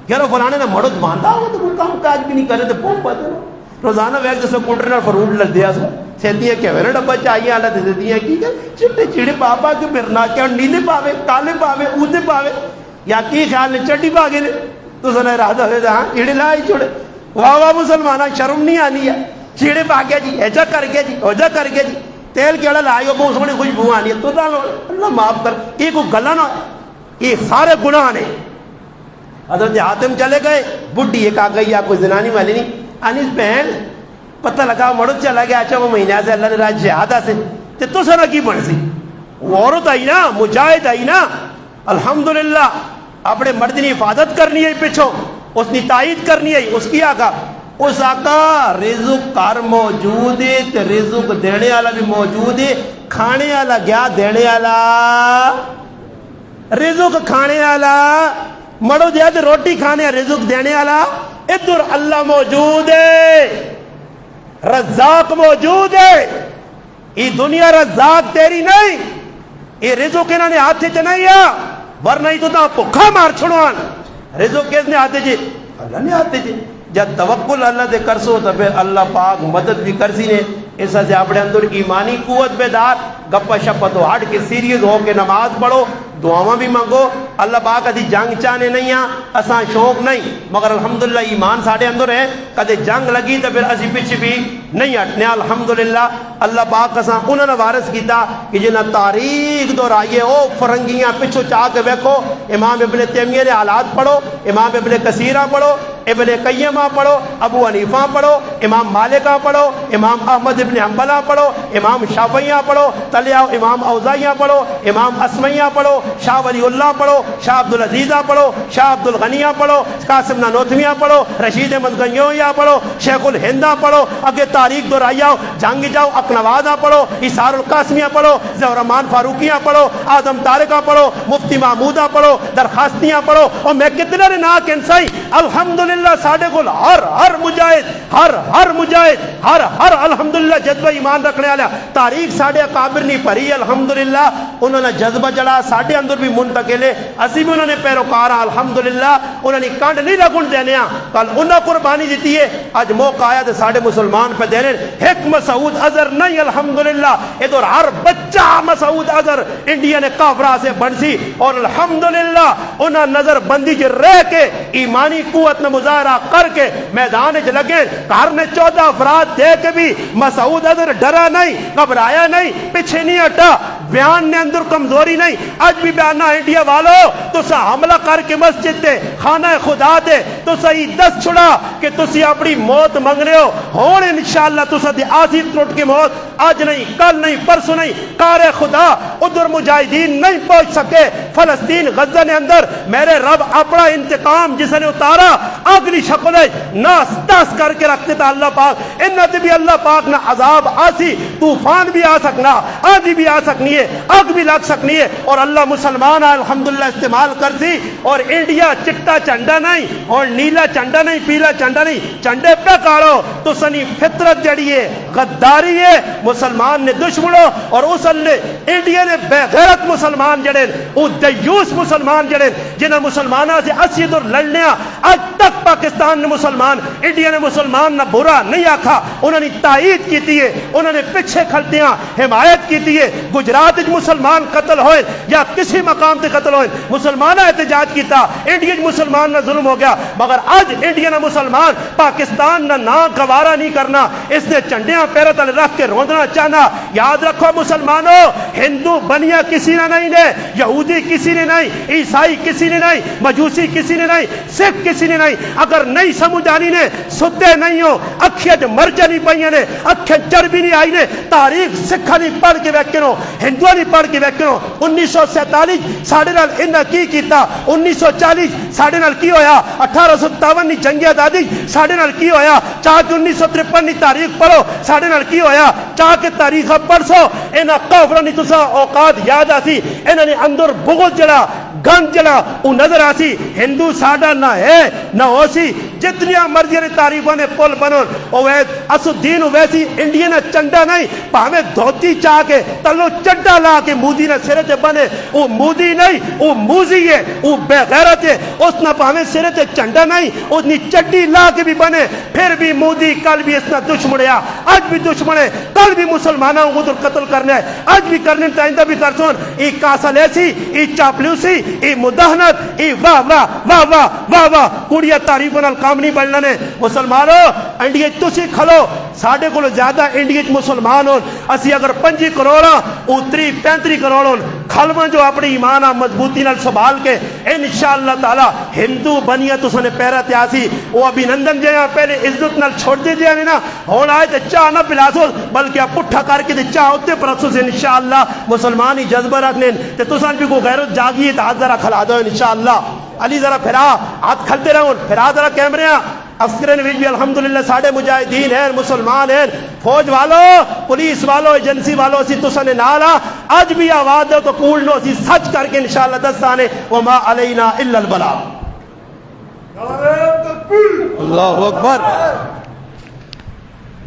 یار فلانے نے مڑد باندھا ہو تو کوئی کام کاج بھی نہیں کرے تو پوم پاتے ہو روزانہ ویک جیسے کوٹر نے فروٹ لگ دیا سو سیدیاں کہ میرے ڈبا چاہیے آلہ دے دیدیاں کی چٹے چڑے پاپا کے مرنا کیا نیلے پاوے کالے پاوے اودے پاوے یا کی خیال نے چٹی پاگے نے تو سنے راہ دے ہاں چڑے لائی چھوڑے واہ واہ مسلمانہ شرم نہیں آنی ہے چیڑے پا گیا جی ایجا کر گیا جی اوجا کر گیا جی تیل کیڑا لائیو بہت سونے خوشبو آنی ہے تو اللہ معاف کر یہ کوئی گلا نہ یہ سارے گناہ نے حضرت حاتم چلے گئے بڈھی ایک آ گئی یا کوئی زنانی والی نہیں انیس بہن پتہ لگا مڑد چلا گیا اچھا وہ مہینہ سے اللہ نے راج جہادہ سے تو سنا کی بڑھ سی وہ عورت آئی نا مجاہد آئی نا الحمدللہ اپنے مرد نے حفاظت کرنی ہے پیچھو اس نے تائید کرنی ہے اس کی آقا اس آقا رزق کار موجود ہے تے رزق دینے والا بھی موجود ہے کھانے والا گیا دینے والا رزق کھانے والا مڑو دیا تے روٹی کھانے رزق دینے والا ادھر اللہ موجود ہے رزاق موجود ہے یہ دنیا رزاق تیری نہیں یہ رزق انہوں نے ہاتھ چ نہیں ہے ورنہ ہی تو تا بھوکا مار چھڑوان رزق کس نے آتے جی اللہ نے آتے جی جب توکل اللہ دے کرسو تو پھر اللہ پاک مدد بھی کرسی نے ایسا سے اپنے اندر ایمانی قوت بیدار گپا شپا تو ہٹ کے سیریز ہو کے نماز پڑھو دعاواں بھی مانگو اللہ پاک کدی جنگ چاہنے نہیں ہیں اساں شوق نہیں مگر الحمدللہ ایمان ساڑھے اندر ہے کدی جنگ لگی تو پھر اسی پیچھے بھی نہیں ہٹنے الحمدللہ اللہ پاک اساں انہوں نے وارث کیتا کہ جنہ تاریخ دور آئیے او فرنگیاں پچھو چاہ کے بیکھو امام ابن تیمیہ نے حالات پڑھو امام ابن کثیرہ پڑھو ابن قیمہ پڑھو ابو حنیفہ پڑھو امام مالکہ پڑھو امام احمد ابن حنبلہ پڑھو امام شافعیہ پڑھو تلیہ امام اوزاعیہ پڑھو امام اسمعیہ پڑھو شاہ ولی اللہ پڑھو شاہ عبدالعزیزہ پڑھو شاہ عبدالغنیہ پڑھو قاسم نانوتویہ پڑھو رشید احمد گنجویہ پڑھو شیخ الہندہ پڑھو اگے تاریخ دہرائی آؤ، جنگ جاؤ، اقنوازہ پڑھو، اثار القاسمیہ پڑھو، ظہور رحمان فاروقیاں پڑھو، اعظم طارقہ پڑھو، مفتی محمودہ پڑھو، درخواستیاں پڑھو، اور میں کتنے نے نا کنسائی الحمدللہ ساڑھے کو ہر مجاہد ہر مجاہد ہر الحمدللہ جذبہ ایمان رکھنے والا تاریخ ساڑھے اکابر نہیں پڑھی الحمدللہ انہوں نے جذبہ جڑا ساڑھے اندر بھی منتقلے اسی بھی انہوں نے پیروکار الحمدللہ انہوں نے کانڈ نہیں لگن دینے کل انہوں قربانی دیتی ہے آج موقع آیا تھے ساڑھے مسلمان پہ دینے ایک مسعود اظہر نہیں الحمدللہ ادھر ہر بچہ مسعود اظہر انڈیا نے کافرہ سے بنسی اور الحمدللہ انہوں نظر بندی جو رہ کے ایمانی قوت نے مظاہرہ کر کے میدان جو لگے کار نے 14 افراد دے کے بھی مسعود اظہر ڈرا نہیں گھبرایا نہیں پیچھے نہیں ہٹا بیان نے اندر کمزوری نہیں آج بھی بیانہ انڈیا والو تو سا حملہ کر کے مسجد دے خانہ خدا دے تو سہی دس چھڑا کہ تسی اپنی موت منگنے ہون انشاءاللہ تو سا دی آسی ترٹ کے موت آج نہیں کل نہیں پرسو نہیں کار خدا ادھر مجاہدین نہیں پہنچ سکے فلسطین غزہ نے اندر میرے رب اپنا انتقام جس نے اتارا اگلی شکل ہے ناس دس کر کے رکھتے تھا اللہ پاک انت بھی اللہ پاک نہ عذاب آسی طوفان بھی آ سکنا آدھی بھی آ سکنی ہے آگ بھی لگ سکنی ہے اور اللہ مسلمان الحمدللہ استعمال کر سی اور انڈیا چٹا چنڈا نہیں اور نیلا چنڈا نہیں پیلا چنڈا نہیں چنڈے پہ کاڑو تو سنی فطرت جڑی ہے غداری ہے مسلمان نے دشمنو اور اس اللہ انڈیا نے بے غیرت مسلمان جڑے وہ دیوس مسلمان جڑے جنہیں مسلمانہ سے اسی دور لڑنے آج تک پاکستان نے مسلمان انڈیا نے مسلمان نہ برا نہیں آکھا انہوں نے تائید کی تھی انہوں نے پچھے کھلتیاں حمایت کی تھی گجرات مسلمان قتل ہوئے یا کسی مقام تے قتل ہوئے مسلمانہ احتجاج کیتا انڈیا مسلمان نہ ظلم ہو گیا مگر آج انڈیا نہ مسلمان پاکستان نہ گوارا نہیں کرنا اس نے چنڈیاں پیرہ تلے رکھ کے روندنا چاہنا یاد رکھو مسلمانوں ہندو بنیا کسی نے نہیں نے یہودی کسی نے نہیں عیسائی کسی نے نہیں مجوسی کسی نے نہیں سکھ کسی نے نہیں اگر نہیں سمجھانی نے ستے نہیں ہو اکھیت مرجہ نہیں پہیاں نے اکھیت چربی نہیں آئی نے تاریخ سکھا نہیں پڑھ کے ویکنو ہندوہ نہیں پڑھ کے ویکنو 1947 ساڑھے نال انہا کی کیتا 1940 ساڑھے نال کی ہویا 1857 نہیں جنگی آزادی ساڑھے نال کی ہویا چاہ کہ 1953 نہیں تاریخ پڑھو ساڑھے نال کی ہویا چاہ کہ تاریخ پڑھ سو انہا کافرہ نہیں تسا اوقات یاد آسی انہا نے اندر بغض جڑا گند جڑا وہ نظر آسی ہندو ساڑھا نہ ہے نہ ہو سی جتنیا مرضی نے تعریفوں نے پل بنون اوید اسدین ویسی انڈیا نے چنڈا نہیں پاہمیں دھوتی چاہ کے تلو چڈا لا کے مودی نے سرے تے بنے وہ مودی نہیں وہ موزی ہے وہ بے غیرت ہے اس نے پاہمیں سرے تے چنڈا نہیں اس نے چڈی لا کے بھی بنے پھر بھی مودی کل بھی اس نے دشمنیا آج بھی دشمنے کل بھی مسلمانوں کو قتل کرنے آج بھی کرنے تائندہ بھی کرسون ای کاسل ایسی ای چاپلیوسی ای مدہنت ای واہ واہ واہ واہ واہ واہ کوڑیا تعریفوں نال کام نہیں بڑھنا نے مسلمانوں انڈیا تسی کھلو ساڑھے کو زیادہ انڈیا مسلمان ہون اسی اگر 5 کروڑا اتری 35 کروڑ ہون کھلوان جو اپنی ایمانہ مضبوطی نال سنبھال کے انشاءاللہ تعالی ہندو بنیا تو سنے پیرا تیاسی وہ ابھی نندن جائیں پہلے عزت نال چھوڑ دے جائیں نا ہون آئے تے چاہ نہ پلاسو بلکہ آپ پٹھا کر کے تے چاہ ہوتے پرسو سے انشاءاللہ مسلمانی جذبہ رکھنے تے تو سن بھی کو غیرت جاگی ہے ہاتھ ذرا کھلا دو انشاءاللہ علی ذرا پھرا ہاتھ کھلتے رہو پھرا ذرا کیمریاں عسکرین ویج بھی الحمدللہ ساڑھے مجاہدین ہیں مسلمان ہیں فوج والو پولیس والو ایجنسی والو اسی تو سنے نالا آج بھی آواز دو تو کول نو اسی سچ کر کے انشاءاللہ دستانے وما علینا الا البلاغ اللہ اکبر